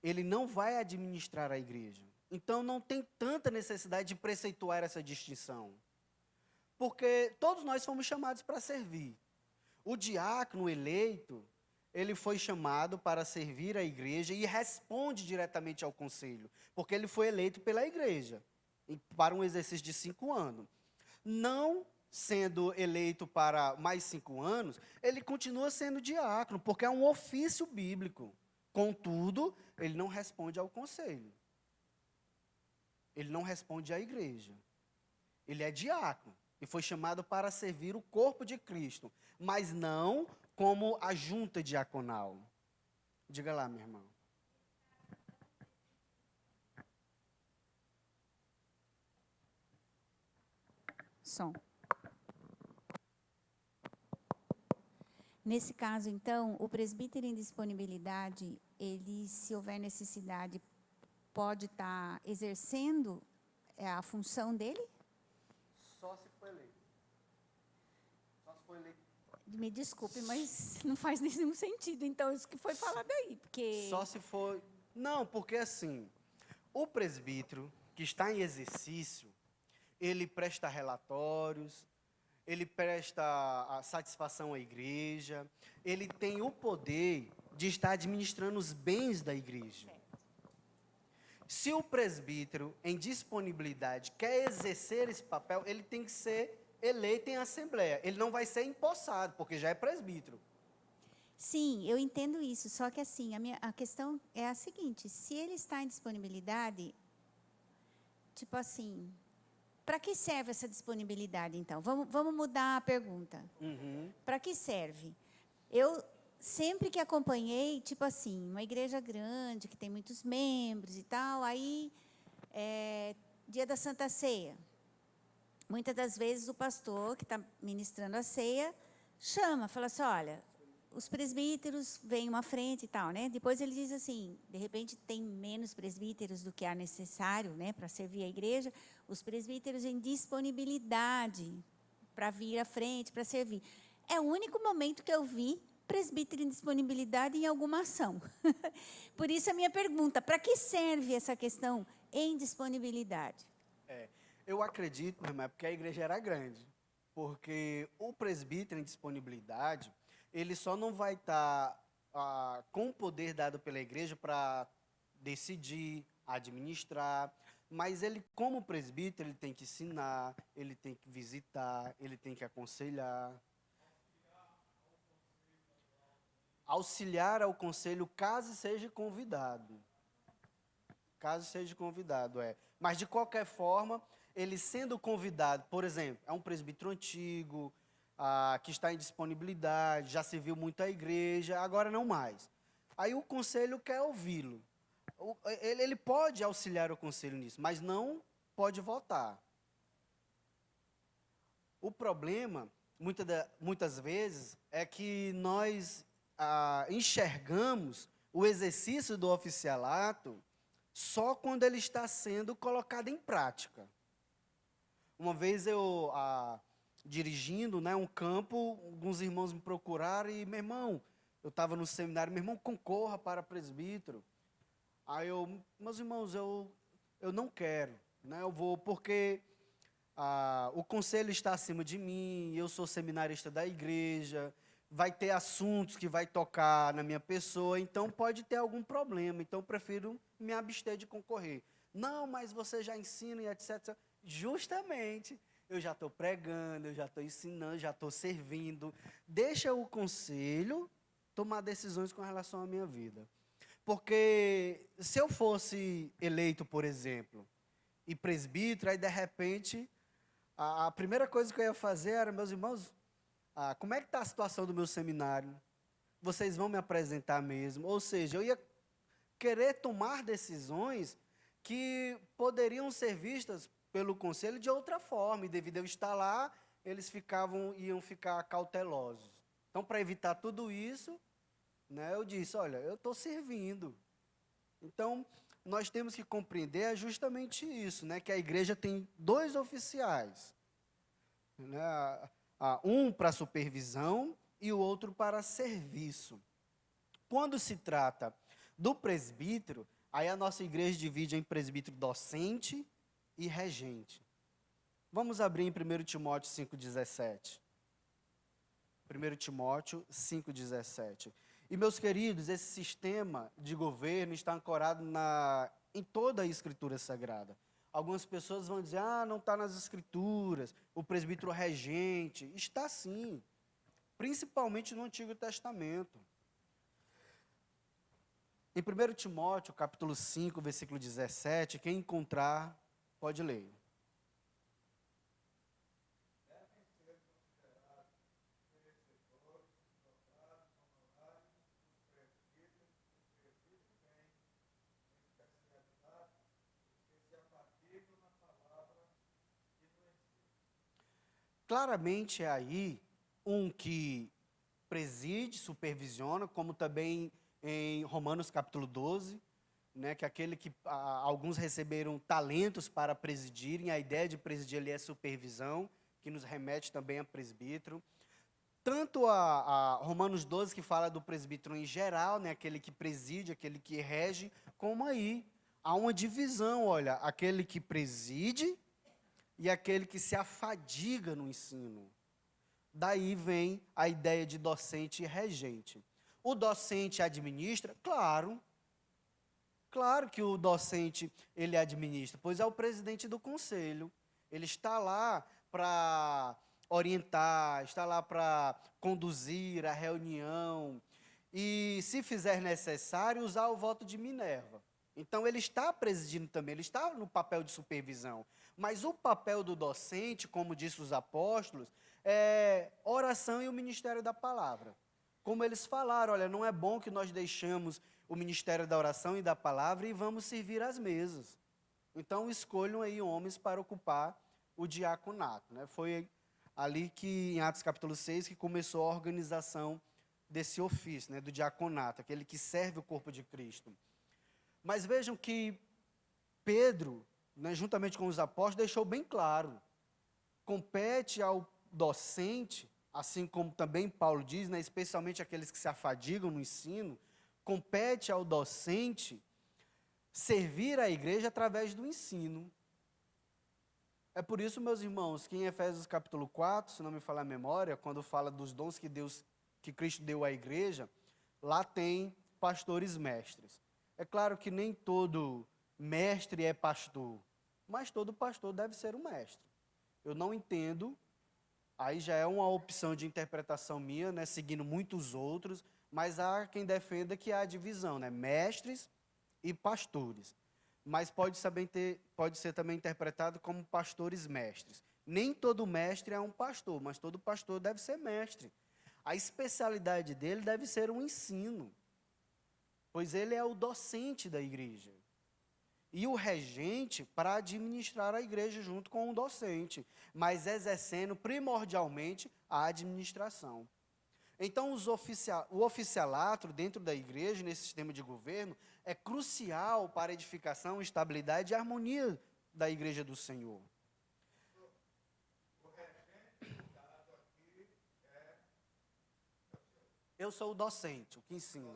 ele não vai administrar a igreja. Então não tem tanta necessidade de preceituar essa distinção. Porque todos nós fomos chamados para servir. O diácono eleito, ele foi chamado para servir a igreja e responde diretamente ao conselho, porque ele foi eleito pela igreja para um exercício de 5 anos. Não sendo eleito para mais 5 anos, ele continua sendo diácono, porque é um ofício bíblico. Contudo, ele não responde ao conselho. Ele não responde à igreja. Ele é diácono e foi chamado para servir o corpo de Cristo, mas não como a junta diaconal. Diga lá, meu irmão. Som. Nesse caso, então, o presbítero em disponibilidade, ele, se houver necessidade, pode estar exercendo a função dele? Só se for eleito. Só se for eleito. Me desculpe, mas não faz nenhum sentido, então, isso que foi falado aí, porque... Só se for. Não, porque assim, o presbítero que está em exercício, ele presta relatórios, ele presta a satisfação à igreja, ele tem o poder de estar administrando os bens da igreja. Se o presbítero, em disponibilidade, quer exercer esse papel, ele tem que ser eleito em assembleia. Ele não vai ser empossado, porque já é presbítero. Sim, eu entendo isso, só que assim, a questão é a seguinte, se ele está em disponibilidade, tipo assim, para que serve essa disponibilidade, então? Vamos mudar a pergunta. Uhum. Para que serve? Eu sempre que acompanhei, tipo assim, uma igreja grande, que tem muitos membros e tal, aí, dia da Santa Ceia. Muitas das vezes o pastor que está ministrando a ceia chama, fala assim, olha, os presbíteros vêm uma frente e tal, né? Depois ele diz assim, de repente tem menos presbíteros do que há necessário, né, para servir a igreja, os presbíteros em disponibilidade para vir à frente, para servir. É o único momento que eu vi presbítero em disponibilidade em alguma ação. Por isso a minha pergunta, para que serve essa questão em disponibilidade? Eu acredito, meu irmão, é porque a igreja era grande. Porque o presbítero em disponibilidade, ele só não vai estar com o poder dado pela igreja para decidir, administrar, mas ele, como presbítero, ele tem que ensinar, ele tem que visitar, ele tem que aconselhar, auxiliar ao conselho caso seja convidado. casa e seja convidado. Mas, de qualquer forma, ele sendo convidado, por exemplo, é um presbítero antigo, que está em disponibilidade, já serviu muito à igreja, agora não mais. Aí o conselho quer ouvi-lo. Ele pode auxiliar o conselho nisso, mas não pode votar. O problema, muitas vezes, é que nós enxergamos o exercício do oficialato só quando ele está sendo colocado em prática. Uma vez eu, dirigindo, né, um campo, alguns irmãos me procuraram e, meu irmão, eu estava no seminário, meu irmão, concorra para presbítero. Aí meus irmãos, eu não quero, né, eu vou porque o conselho está acima de mim, eu sou seminarista da igreja, vai ter assuntos que vai tocar na minha pessoa, então pode ter algum problema, então eu prefiro me abster de concorrer. Não, mas você já ensina e etc. Justamente, eu já estou pregando, eu já estou ensinando, já estou servindo. Deixa o conselho tomar decisões com relação à minha vida. Porque se eu fosse eleito, por exemplo, e presbítero, aí de repente, a primeira coisa que eu ia fazer era, meus irmãos, como é que está a situação do meu seminário? Vocês vão me apresentar mesmo? Ou seja, eu ia querer tomar decisões que poderiam ser vistas pelo conselho de outra forma, e devido a eu estar lá, eles iam ficar cautelosos. Então, para evitar tudo isso, né, eu disse, olha, eu estou servindo. Então, nós temos que compreender justamente isso, né, que a igreja tem 2 oficiais, né, um para supervisão e o outro para serviço. Quando se trata do presbítero, aí a nossa igreja divide em presbítero docente e regente. Vamos abrir em 1 Timóteo 5,17. 1 Timóteo 5,17. E, meus queridos, esse sistema de governo está ancorado em toda a Escritura Sagrada. Algumas pessoas vão dizer, não está nas Escrituras, o presbítero regente. Está sim, principalmente no Antigo Testamento. Em 1 Timóteo, capítulo 5, versículo 17, quem encontrar, pode ler. Claramente é aí um que preside, supervisiona, como também em Romanos capítulo 12, né, que aquele que alguns receberam talentos para presidirem, a ideia de presidir ali é supervisão, que nos remete também a presbítero. Tanto a Romanos 12, que fala do presbítero em geral, né, aquele que preside, aquele que rege, como aí há uma divisão, olha, aquele que preside e aquele que se afadiga no ensino. Daí vem a ideia de docente e regente. O docente administra? Claro. Claro que o docente, ele administra, pois é o presidente do conselho. Ele está lá para orientar, está lá para conduzir a reunião e, se fizer necessário, usar o voto de Minerva. Então, ele está presidindo também, ele está no papel de supervisão. Mas o papel do docente, como disse os apóstolos, é oração e o ministério da palavra. Como eles falaram, olha, não é bom que nós deixamos o ministério da oração e da palavra e vamos servir às mesas. Então, escolham aí homens para ocupar o diaconato. Né? Foi ali que, em Atos capítulo 6, que começou a organização desse ofício, né, do diaconato, aquele que serve o corpo de Cristo. Mas vejam que Pedro, né, juntamente com os apóstolos, deixou bem claro, compete ao docente, assim como também Paulo diz, né, especialmente aqueles que se afadigam no ensino, compete ao docente servir a igreja através do ensino. É por isso, meus irmãos, que em Efésios capítulo 4, se não me falhar a memória, quando fala dos dons que Cristo deu à igreja, lá tem pastores mestres. É claro que nem todo mestre é pastor, mas todo pastor deve ser um mestre. Eu não entendo, aí já é uma opção de interpretação minha, né, seguindo muitos outros, mas há quem defenda que há divisão, né, mestres e pastores. mas pode ser também interpretado como pastores mestres. Nem todo mestre é um pastor, mas todo pastor deve ser mestre. A especialidade dele deve ser um ensino, pois ele é o docente da igreja. E o regente para administrar a igreja junto com o docente, mas exercendo primordialmente a administração. Então, o oficialato dentro da igreja, nesse sistema de governo, é crucial para a edificação, estabilidade e harmonia da igreja do Senhor. Eu sou o docente, o que ensina.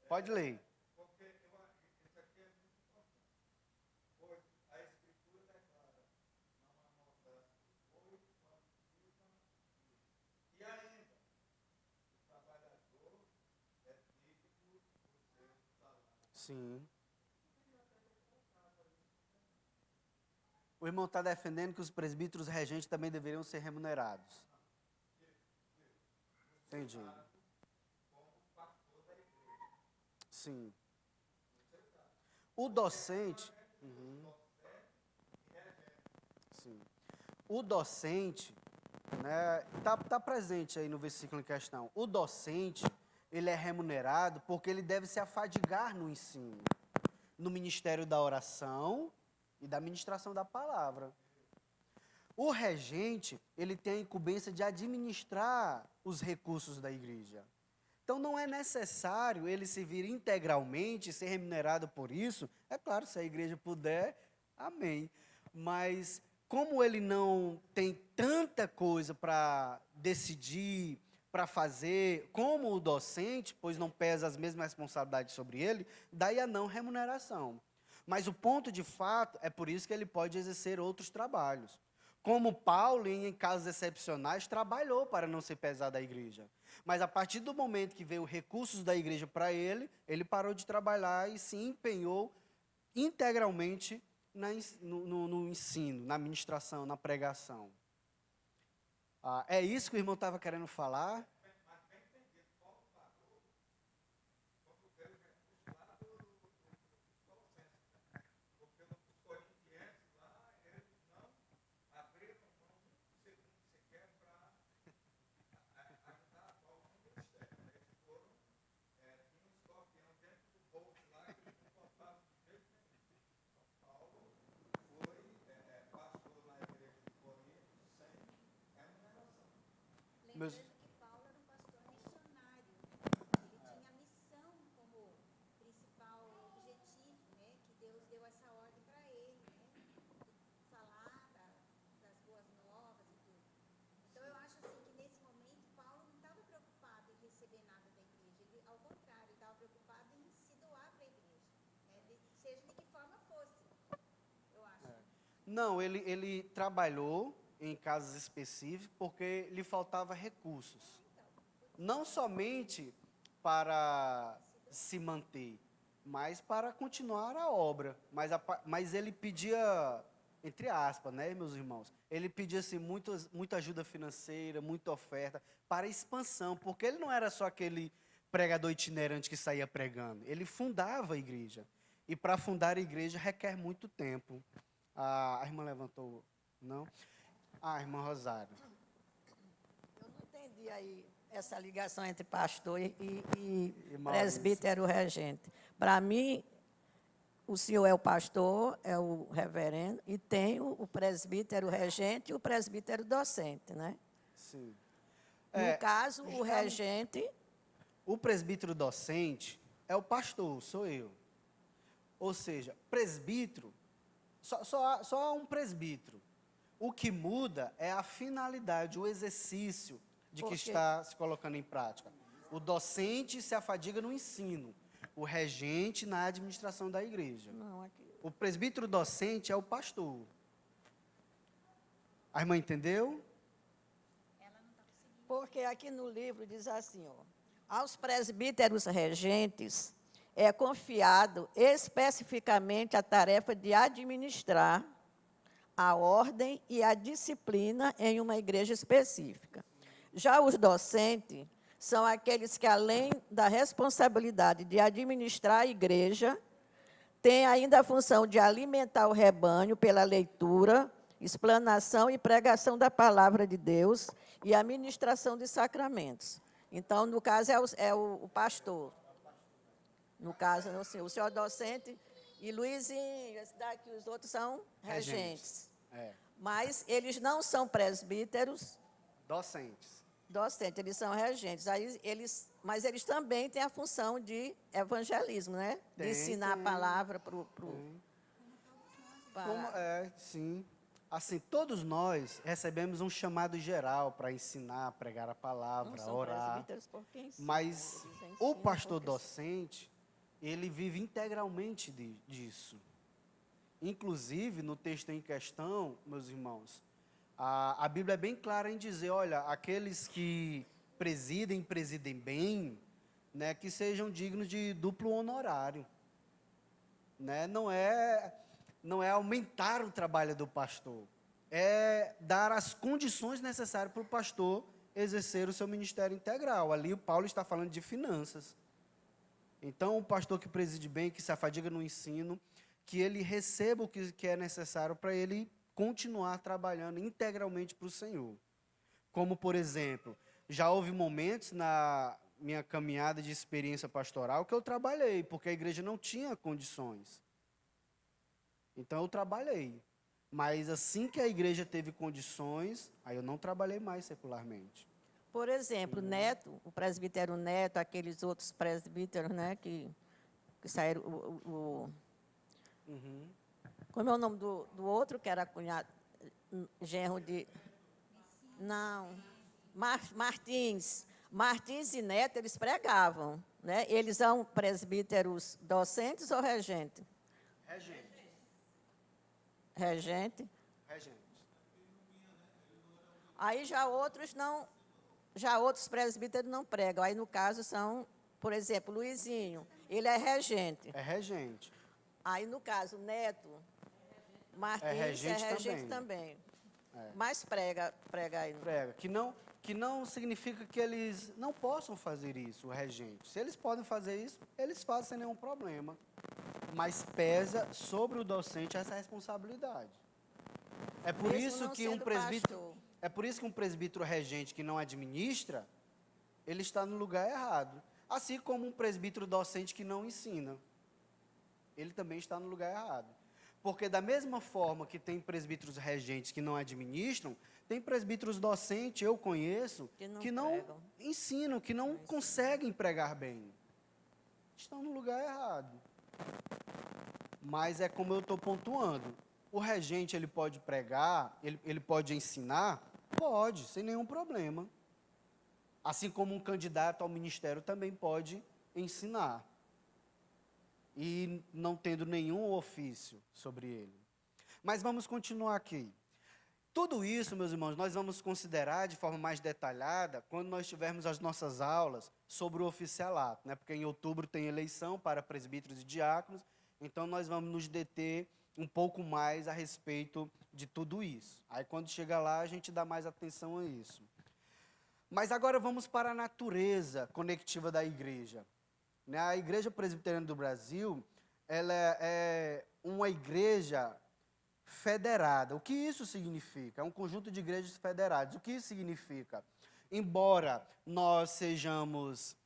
Pode ler. Sim. O irmão está defendendo que os presbíteros regentes também deveriam ser remunerados. Entendi. Sim. O docente. Sim. O docente, né, tá presente aí no versículo em questão. O docente, ele é remunerado porque ele deve se afadigar no ensino, no ministério da oração e da ministração da palavra. O regente, ele tem a incumbência de administrar os recursos da igreja. Então, não é necessário ele servir integralmente, ser remunerado por isso. É claro, se a igreja puder, amém. Mas, como ele não tem tanta coisa para decidir, para fazer, como o docente, pois não pesa as mesmas responsabilidades sobre ele, daí a não remuneração. Mas o ponto de fato é por isso que ele pode exercer outros trabalhos. Como Paulo, em casos excepcionais, trabalhou para não ser pesado da igreja. Mas a partir do momento que veio recursos da igreja para ele, ele parou de trabalhar e se empenhou integralmente no ensino, na ministração, na pregação. É isso que o irmão estava querendo falar? Meus... que Paulo era um pastor missionário. Ele tinha a missão como principal objetivo, né? Que Deus deu essa ordem para ele, né? De falar das boas novas e tudo. Então eu acho assim que nesse momento Paulo não estava preocupado em receber nada da igreja. Ele, ao contrário, estava preocupado em se doar para a igreja, né? Seja de que forma fosse, eu acho. Não, ele trabalhou em casos específicos porque lhe faltava recursos. Não somente para se manter, mas para continuar a obra. Mas ele pedia, entre aspas, né, meus irmãos? Ele pedia assim, muita ajuda financeira, muita oferta para expansão, porque ele não era só aquele pregador itinerante que saía pregando. Ele fundava a igreja. E para fundar a igreja requer muito tempo. A irmã levantou, não? Irmã Rosário. Eu não entendi aí essa ligação entre pastor e presbítero regente. Para mim, o senhor é o pastor, é o reverendo, e tem o presbítero regente e o presbítero docente, né? Sim. No caso, o regente... O presbítero docente é o pastor, sou eu. Ou seja, presbítero, só há um presbítero. O que muda é a finalidade, o exercício de que está se colocando em prática. O docente se afadiga no ensino, o regente na administração da igreja. O presbítero docente é o pastor. A irmã entendeu? Porque aqui no livro diz assim, ó, aos presbíteros regentes é confiado especificamente a tarefa de administrar a ordem e a disciplina em uma igreja específica. Já os docentes são aqueles que, além da responsabilidade de administrar a igreja, têm ainda a função de alimentar o rebanho pela leitura, explanação e pregação da palavra de Deus e a ministração de sacramentos. Então, no caso, é o pastor. No caso, assim, o senhor docente e Luizinho, esse daqui, os outros são regentes. É. Mas eles não são presbíteros, Docentes. docentes, eles são regentes. Mas eles também têm a função de evangelismo, né? De ensinar a palavra para o... Sim. Assim, todos nós recebemos um chamado geral para ensinar, pregar a palavra, orar. Mas o pastor docente, ele vive integralmente disso. Inclusive, no texto em questão, meus irmãos, a Bíblia é bem clara em dizer, olha, aqueles que presidem bem, né, que sejam dignos de duplo honorário. Né? Não é aumentar o trabalho do pastor, é dar as condições necessárias para o pastor exercer o seu ministério integral. Ali o Paulo está falando de finanças. Então, o pastor que preside bem, que se afadiga no ensino, que ele receba o que é necessário para ele continuar trabalhando integralmente para o Senhor. Como, por exemplo, já houve momentos na minha caminhada de experiência pastoral que eu trabalhei, porque a igreja não tinha condições. Então, eu trabalhei. Mas assim que a igreja teve condições, aí eu não trabalhei mais secularmente. Por exemplo, Neto, o presbítero Neto, aqueles outros presbíteros, né, que saíram, como é o nome do outro, que era cunhado, genro de... Não, Martins. Martins e Neto, eles pregavam, né? Eles são presbíteros docentes ou regentes? Regente. Aí já outros presbíteros não pregam. Aí, no caso, são, por exemplo, Luizinho, ele é regente. É regente. Aí, no caso, Neto, Martins é regente também. Mas prega aí. Prega. Que não significa que eles não possam fazer isso, o regente. Se eles podem fazer isso, eles fazem sem nenhum problema. Mas pesa sobre o docente essa responsabilidade. É por isso que um presbítero regente que não administra, ele está no lugar errado. Assim como um presbítero docente que não ensina, ele também está no lugar errado. Porque da mesma forma que tem presbíteros regentes que não administram, tem presbíteros docentes, eu conheço, que não ensinam, que não conseguem pregar bem. Estão no lugar errado. Mas é como eu estou pontuando. O regente, ele pode pregar, ele pode ensinar? Pode, sem nenhum problema. Assim como um candidato ao ministério também pode ensinar. E não tendo nenhum ofício sobre ele. Mas vamos continuar aqui. Tudo isso, meus irmãos, nós vamos considerar de forma mais detalhada quando nós tivermos as nossas aulas sobre o oficialato, né? Porque em outubro tem eleição para presbíteros e diáconos, então nós vamos nos deter um pouco mais a respeito de tudo isso. Aí quando chega lá, a gente dá mais atenção a isso. Mas agora vamos para a natureza conectiva da igreja. A Igreja Presbiteriana do Brasil, ela é uma igreja federada. O que isso significa? É um conjunto de igrejas federadas. O que isso significa? Embora nós sejamos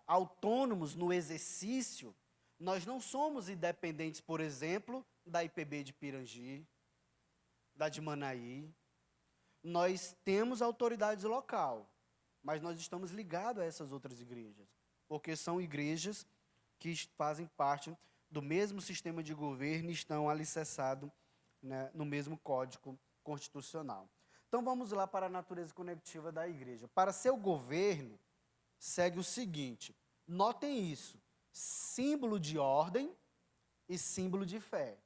autônomos no exercício, nós não somos independentes, por exemplo, da IPB de Pirangi, da de Manaí. Nós temos autoridade local, mas nós estamos ligados a essas outras igrejas, porque são igrejas que fazem parte do mesmo sistema de governo e estão alicerçados, né, no mesmo código constitucional. Então, vamos lá para a natureza conectiva da igreja. Para seu governo, segue o seguinte, notem isso, símbolo de ordem e símbolo de fé.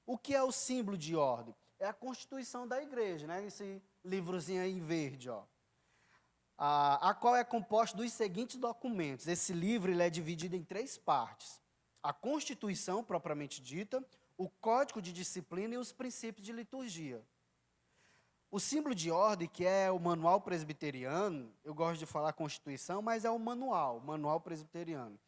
O que é o símbolo de ordem? É a Constituição da igreja, né? Esse livrozinho aí em verde, ó. A qual é composta dos seguintes documentos. Esse livro ele é dividido em 3 partes. A Constituição, propriamente dita, o Código de Disciplina e os princípios de liturgia. O símbolo de ordem, que é o manual presbiteriano, eu gosto de falar Constituição, mas é o manual presbiteriano.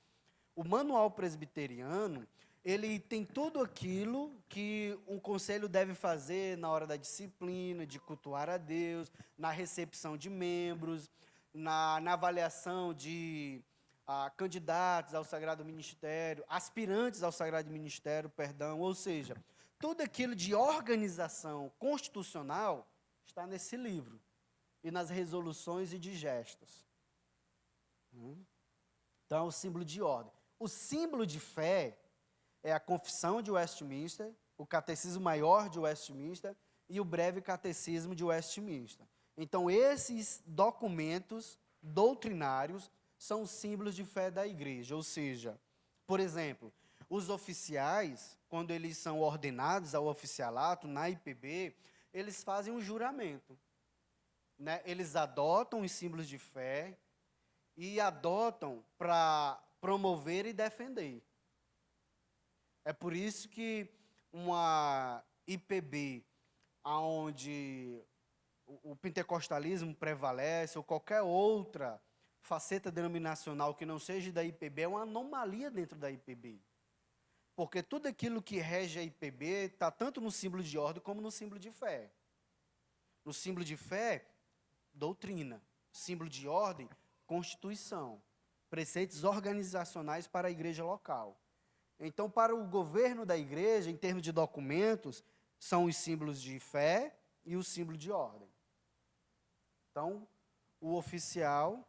O manual presbiteriano, ele tem tudo aquilo que um conselho deve fazer na hora da disciplina, de cultuar a Deus, na recepção de membros, na avaliação de candidatos ao Sagrado Ministério, aspirantes ao Sagrado Ministério, perdão, ou seja, tudo aquilo de organização constitucional está nesse livro e nas resoluções e de gestos. Então, o símbolo de ordem. O símbolo de fé é a Confissão de Westminster, o Catecismo Maior de Westminster e o Breve Catecismo de Westminster. Então, esses documentos doutrinários são os símbolos de fé da igreja. Ou seja, por exemplo, os oficiais, quando eles são ordenados ao oficialato, na IPB, eles fazem um juramento. Né? Eles adotam os símbolos de fé e adotam para promover e defender. É por isso que uma IPB, onde o pentecostalismo prevalece, ou qualquer outra faceta denominacional que não seja da IPB, é uma anomalia dentro da IPB. Porque tudo aquilo que rege a IPB está tanto no símbolo de ordem como no símbolo de fé. No símbolo de fé, doutrina. Símbolo de ordem, Constituição. Preceitos organizacionais para a igreja local. Então, para o governo da igreja, em termos de documentos, são os símbolos de fé e o símbolo de ordem. Então, o oficial,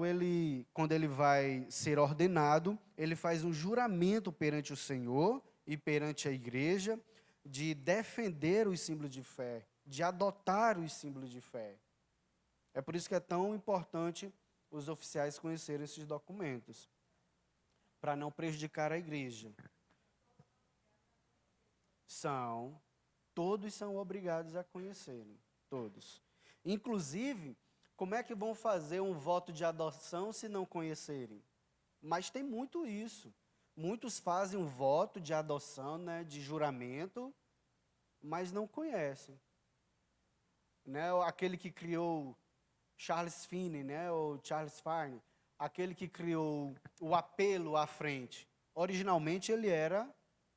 ele, quando ele vai ser ordenado, ele faz um juramento perante o Senhor e perante a igreja de defender os símbolos de fé, de adotar os símbolos de fé. É por isso que é tão importante os oficiais conhecerem esses documentos, para não prejudicar a igreja. Todos são obrigados a conhecerem, todos. Inclusive, como é que vão fazer um voto de adoção se não conhecerem? Mas tem muito isso. Muitos fazem um voto de adoção, né, de juramento, mas não conhecem. Né? Aquele que criou Charles Finney, né, ou Charles Finney, aquele que criou o apelo à frente, originalmente ele era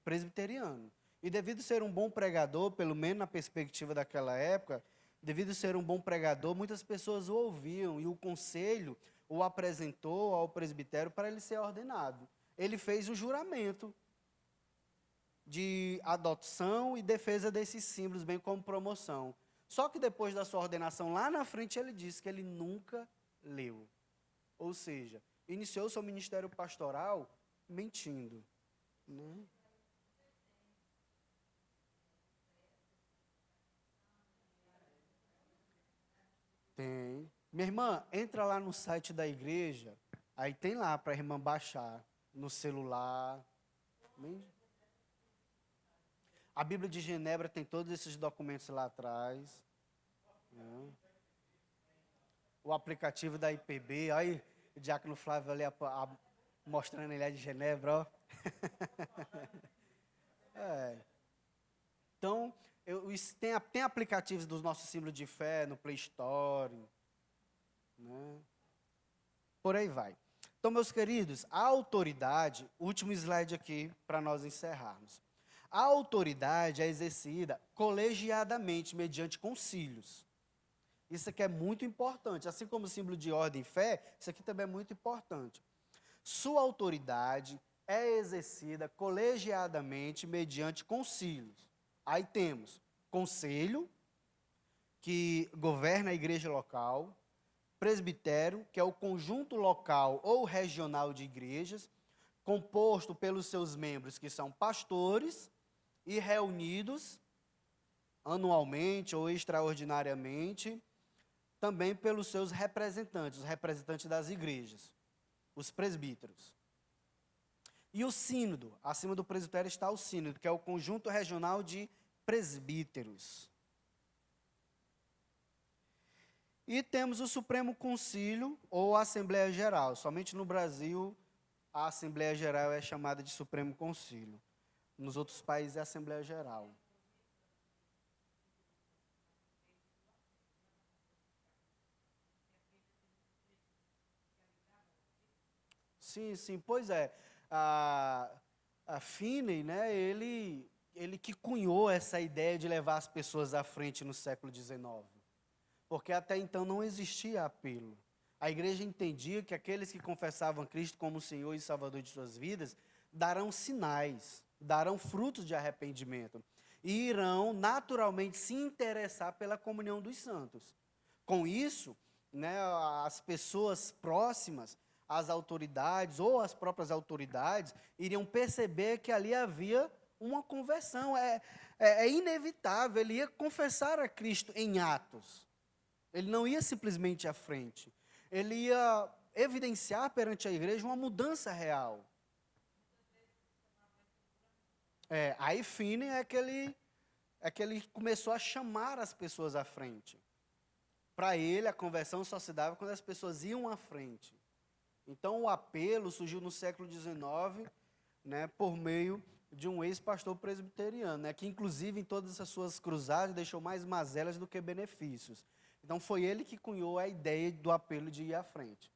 presbiteriano. E devido ser um bom pregador, pelo menos na perspectiva daquela época, devido ser um bom pregador, muitas pessoas o ouviam e o conselho o apresentou ao presbitério para ele ser ordenado. Ele fez um juramento de adoção e defesa desses símbolos, bem como promoção. Só que depois da sua ordenação, lá na frente, ele disse que ele nunca leu. Ou seja, iniciou seu ministério pastoral mentindo. Né? Tem. Minha irmã, entra lá no site da igreja, aí tem lá para a irmã baixar no celular. A Bíblia de Genebra tem todos esses documentos lá atrás. Né? O aplicativo da IPB, aí o diácono Flávio ali mostrando ele de Genebra, ó. Então, tem aplicativos dos nossos símbolos de fé no Play Store. Né? Por aí vai. Então, meus queridos, a autoridade, último slide aqui para nós encerrarmos. A autoridade é exercida colegiadamente, mediante concílios. Isso aqui é muito importante. Assim como o símbolo de ordem e fé, isso aqui também é muito importante. Sua autoridade é exercida colegiadamente mediante concílios. Aí temos conselho, que governa a igreja local, presbitério, que é o conjunto local ou regional de igrejas, composto pelos seus membros, que são pastores, e reunidos anualmente ou extraordinariamente, também pelos seus representantes, os representantes das igrejas, os presbíteros. E o sínodo, acima do presbitério está o sínodo, que é o conjunto regional de presbíteros. E temos o Supremo Concílio ou Assembleia Geral. Somente no Brasil a Assembleia Geral é chamada de Supremo Concílio. Nos outros países é Assembleia Geral. Sim, pois é. A Finney, né, ele que cunhou essa ideia de levar as pessoas à frente no século XIX. Porque até então não existia apelo. A igreja entendia que aqueles que confessavam Cristo como Senhor e Salvador de suas vidas darão sinais, darão frutos de arrependimento e irão naturalmente se interessar pela comunhão dos santos. Com isso, né, as pessoas próximas às autoridades ou as próprias autoridades iriam perceber que ali havia uma conversão. É inevitável, ele ia confessar a Cristo em atos. Ele não ia simplesmente à frente. Ele ia evidenciar perante a igreja uma mudança real. Aí Finney é que ele começou a chamar as pessoas à frente. Para ele, a conversão só se dava quando as pessoas iam à frente. Então, o apelo surgiu no século XIX, né, por meio de um ex-pastor presbiteriano, né, que, inclusive, em todas as suas cruzadas, deixou mais mazelas do que benefícios. Então, foi ele que cunhou a ideia do apelo de ir à frente.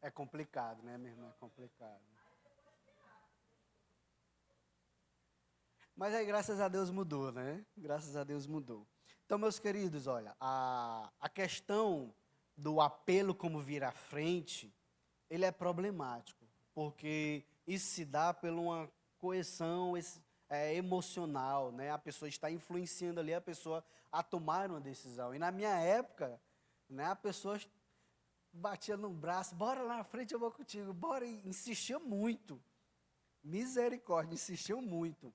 É complicado, né, meu irmão? É complicado. Mas aí, graças a Deus, mudou, né? Graças a Deus mudou. Então, meus queridos, olha, a questão do apelo como vir à frente, ele é problemático, porque isso se dá por uma coerção emocional, né? A pessoa está influenciando ali a pessoa a tomar uma decisão. E na minha época, né, a pessoa batia no braço, bora lá na frente, eu vou contigo, bora, e insistia muito. Misericórdia, insistiu muito.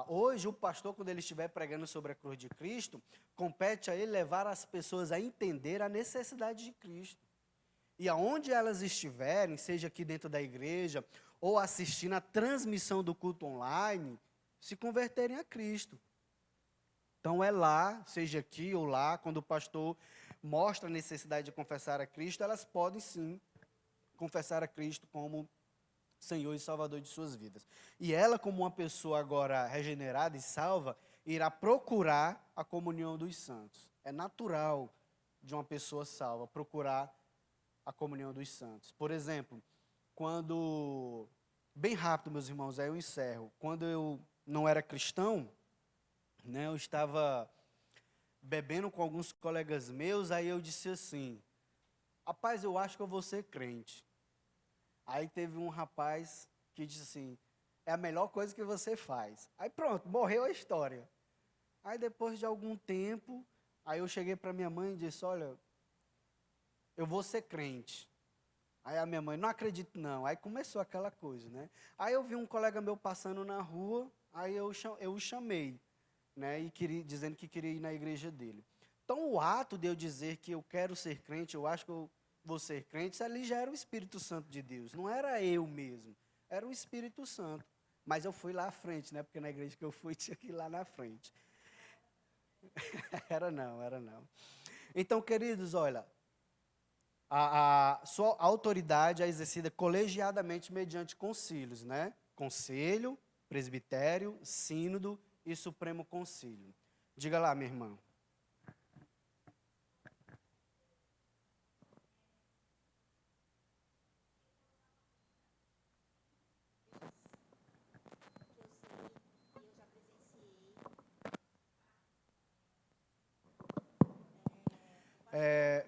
Hoje, o pastor, quando ele estiver pregando sobre a cruz de Cristo, compete a ele levar as pessoas a entender a necessidade de Cristo. E aonde elas estiverem, seja aqui dentro da igreja, ou assistindo a transmissão do culto online, se converterem a Cristo. Então é lá, seja aqui ou lá, quando o pastor mostra a necessidade de confessar a Cristo, elas podem sim confessar a Cristo como Senhor e Salvador de suas vidas. E ela, como uma pessoa agora regenerada e salva, irá procurar a comunhão dos santos. É natural de uma pessoa salva procurar a comunhão dos santos. Por exemplo, quando, bem rápido, meus irmãos, aí eu encerro. Quando eu não era cristão, né, eu estava bebendo com alguns colegas meus, aí eu disse assim, rapaz, eu acho que eu vou ser crente. Aí teve um rapaz que disse assim, é a melhor coisa que você faz. Aí pronto, morreu a história. Aí depois de algum tempo, aí eu cheguei para minha mãe e disse, olha, eu vou ser crente. Aí a minha mãe, não acredito não. Aí começou aquela coisa, né? Aí eu vi um colega meu passando na rua, aí eu o chamei, né? E dizendo que queria ir na igreja dele. Então o ato de eu dizer que eu quero ser crente, eu acho que eu vou ser crente, ali já era o Espírito Santo de Deus. Não era eu mesmo, era o Espírito Santo. Mas eu fui lá à frente, né? Porque na igreja que eu fui tinha que ir lá na frente. Era não. Então, queridos, olha, a sua autoridade é exercida colegiadamente mediante concílios, né? Conselho, presbitério, sínodo e supremo concílio. Diga lá, minha irmã.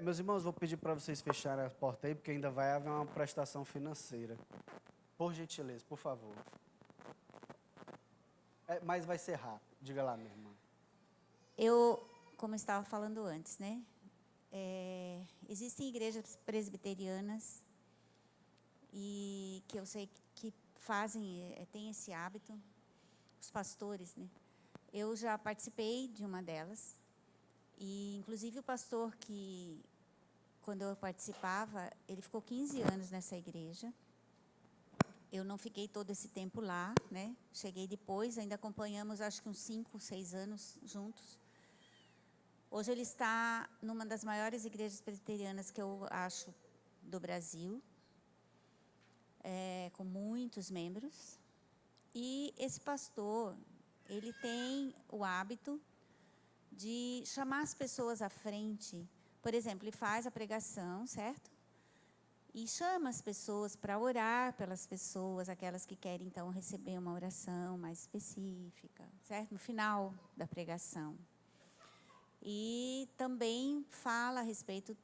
Meus irmãos, vou pedir para vocês fecharem a porta aí, porque ainda vai haver uma prestação financeira. Por gentileza, por favor. Mas vai ser rápido. Diga lá, minha irmã. Eu, como eu estava falando antes, né? Existem igrejas presbiterianas e que eu sei que fazem, têm esse hábito, os pastores, né? Eu já participei de uma delas e, inclusive, o pastor que, quando eu participava, ele ficou 15 anos nessa igreja eu não fiquei todo esse tempo lá, né? Cheguei depois, ainda acompanhamos, acho que uns 5, 6 anos juntos. Hoje ele está numa das maiores igrejas presbiterianas que eu acho do Brasil, com muitos membros. E esse pastor, ele tem o hábito de chamar as pessoas à frente. Por exemplo, ele faz a pregação, certo? E chama as pessoas para orar pelas pessoas, aquelas que querem, então, receber uma oração mais específica, certo? No final da pregação. E também fala a respeito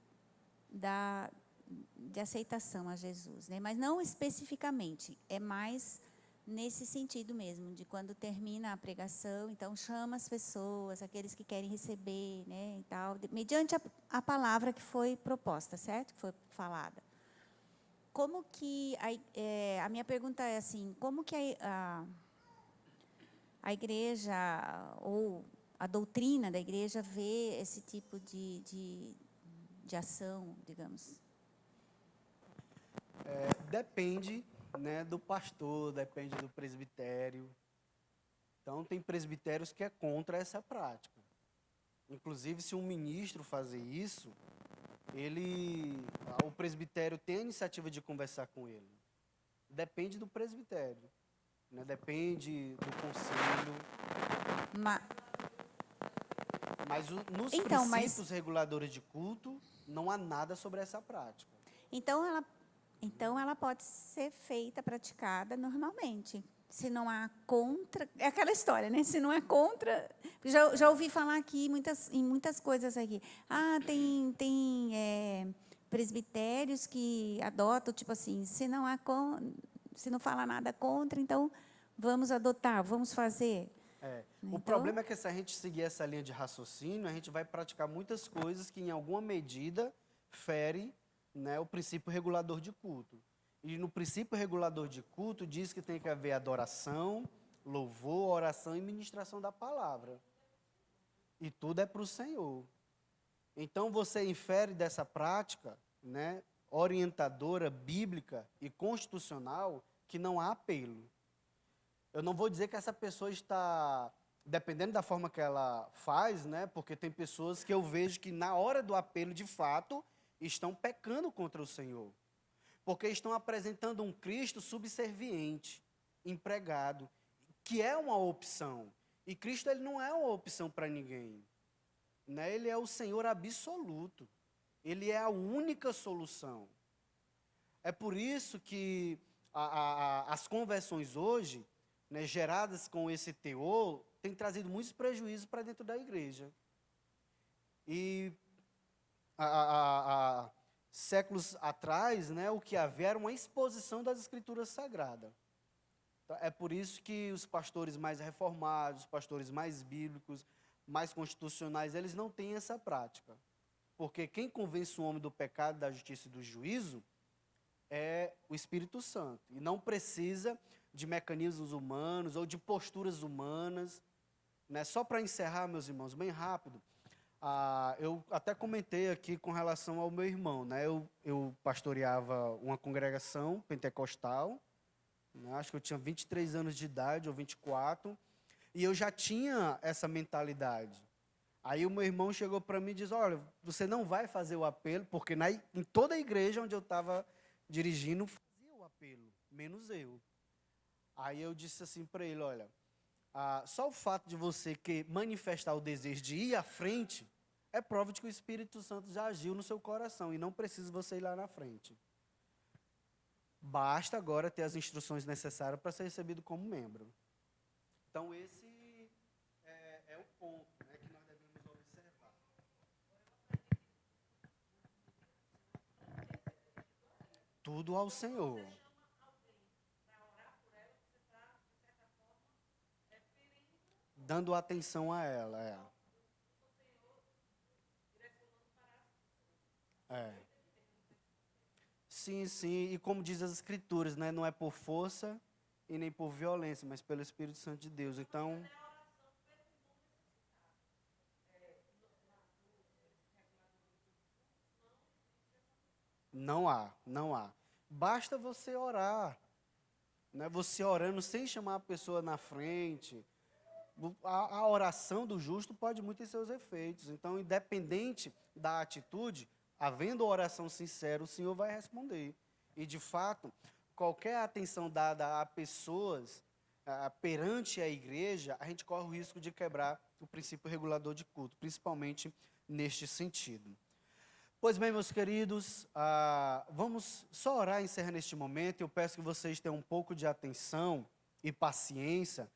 de aceitação a Jesus, né? Mas não especificamente, é mais nesse sentido mesmo, de quando termina a pregação, então chama as pessoas, aqueles que querem receber, né, e tal, mediante a palavra que foi proposta, certo? Que foi falada. Como que, a minha pergunta é assim, como que a igreja, ou a doutrina da igreja vê esse tipo de ação, digamos? Depende, né, do pastor, depende do presbitério. Então, tem presbitérios que é contra essa prática. Inclusive, se um ministro fazer isso, o presbitério tem a iniciativa de conversar com ele. Depende do presbitério, né? Depende do conselho. Ma- Mas nos Então, princípios reguladores de culto, não há nada sobre essa prática. Então ela pode ser feita, praticada normalmente. Se não há contra... É aquela história, né? Se não é contra... Já ouvi falar aqui em muitas coisas aqui. Tem presbitérios que adotam, tipo assim, se não fala nada contra, então vamos adotar, vamos fazer. O problema é que se a gente seguir essa linha de raciocínio, a gente vai praticar muitas coisas que, em alguma medida, fere, né, o princípio regulador de culto. E no princípio regulador de culto diz que tem que haver adoração, louvor, oração e ministração da palavra. E tudo é para o Senhor. Então você infere dessa prática, né, orientadora, bíblica e constitucional, que não há apelo. Eu não vou dizer que essa pessoa está, dependendo da forma que ela faz, né, porque tem pessoas que eu vejo que na hora do apelo, de fato, estão pecando contra o Senhor. Porque estão apresentando um Cristo subserviente, empregado, que é uma opção. E Cristo, ele não é uma opção para ninguém, né? Ele é o Senhor absoluto. Ele é a única solução. É por isso que as conversões hoje, né, geradas com esse teor, têm trazido muitos prejuízos para dentro da igreja. E séculos atrás, né, o que havia era uma exposição das escrituras sagradas. Então, é por isso que os pastores mais reformados, os pastores mais bíblicos, mais constitucionais, eles não têm essa prática. Porque quem convence o homem do pecado, da justiça e do juízo é o Espírito Santo. E não precisa de mecanismos humanos ou de posturas humanas. Né? Só para encerrar, meus irmãos, bem rápido, eu até comentei aqui com relação ao meu irmão. Né? Eu pastoreava uma congregação pentecostal, né? Acho que eu tinha 23 anos de idade, ou 24, e eu já tinha essa mentalidade. Aí o meu irmão chegou para mim e disse, olha, você não vai fazer o apelo, porque em toda a igreja onde eu estava dirigindo, fazia o apelo, menos eu. Aí eu disse assim para ele, olha, só o fato de você manifestar o desejo de ir à frente é prova de que o Espírito Santo já agiu no seu coração e não precisa você ir lá na frente. Basta agora ter as instruções necessárias para ser recebido como membro. Então, esse é o ponto, né, que nós devemos observar. Tudo ao Senhor. Dando atenção a ela, Sim, sim, e como diz as Escrituras, né, não é por força e nem por violência, mas pelo Espírito Santo de Deus. Então, não há. Basta você orar. né? Você orando sem chamar a pessoa na frente. A oração do justo pode muito ter seus efeitos. Então, independente da atitude, havendo oração sincera, o Senhor vai responder. E, de fato, qualquer atenção dada a pessoas perante a igreja, a gente corre o risco de quebrar o princípio regulador de culto, principalmente neste sentido. Pois bem, meus queridos, vamos só orar e encerrar neste momento. Eu peço que vocês tenham um pouco de atenção e paciência,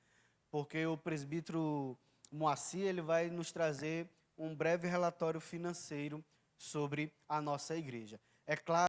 porque o presbítero Moacir ele vai nos trazer um breve relatório financeiro sobre a nossa igreja. É claro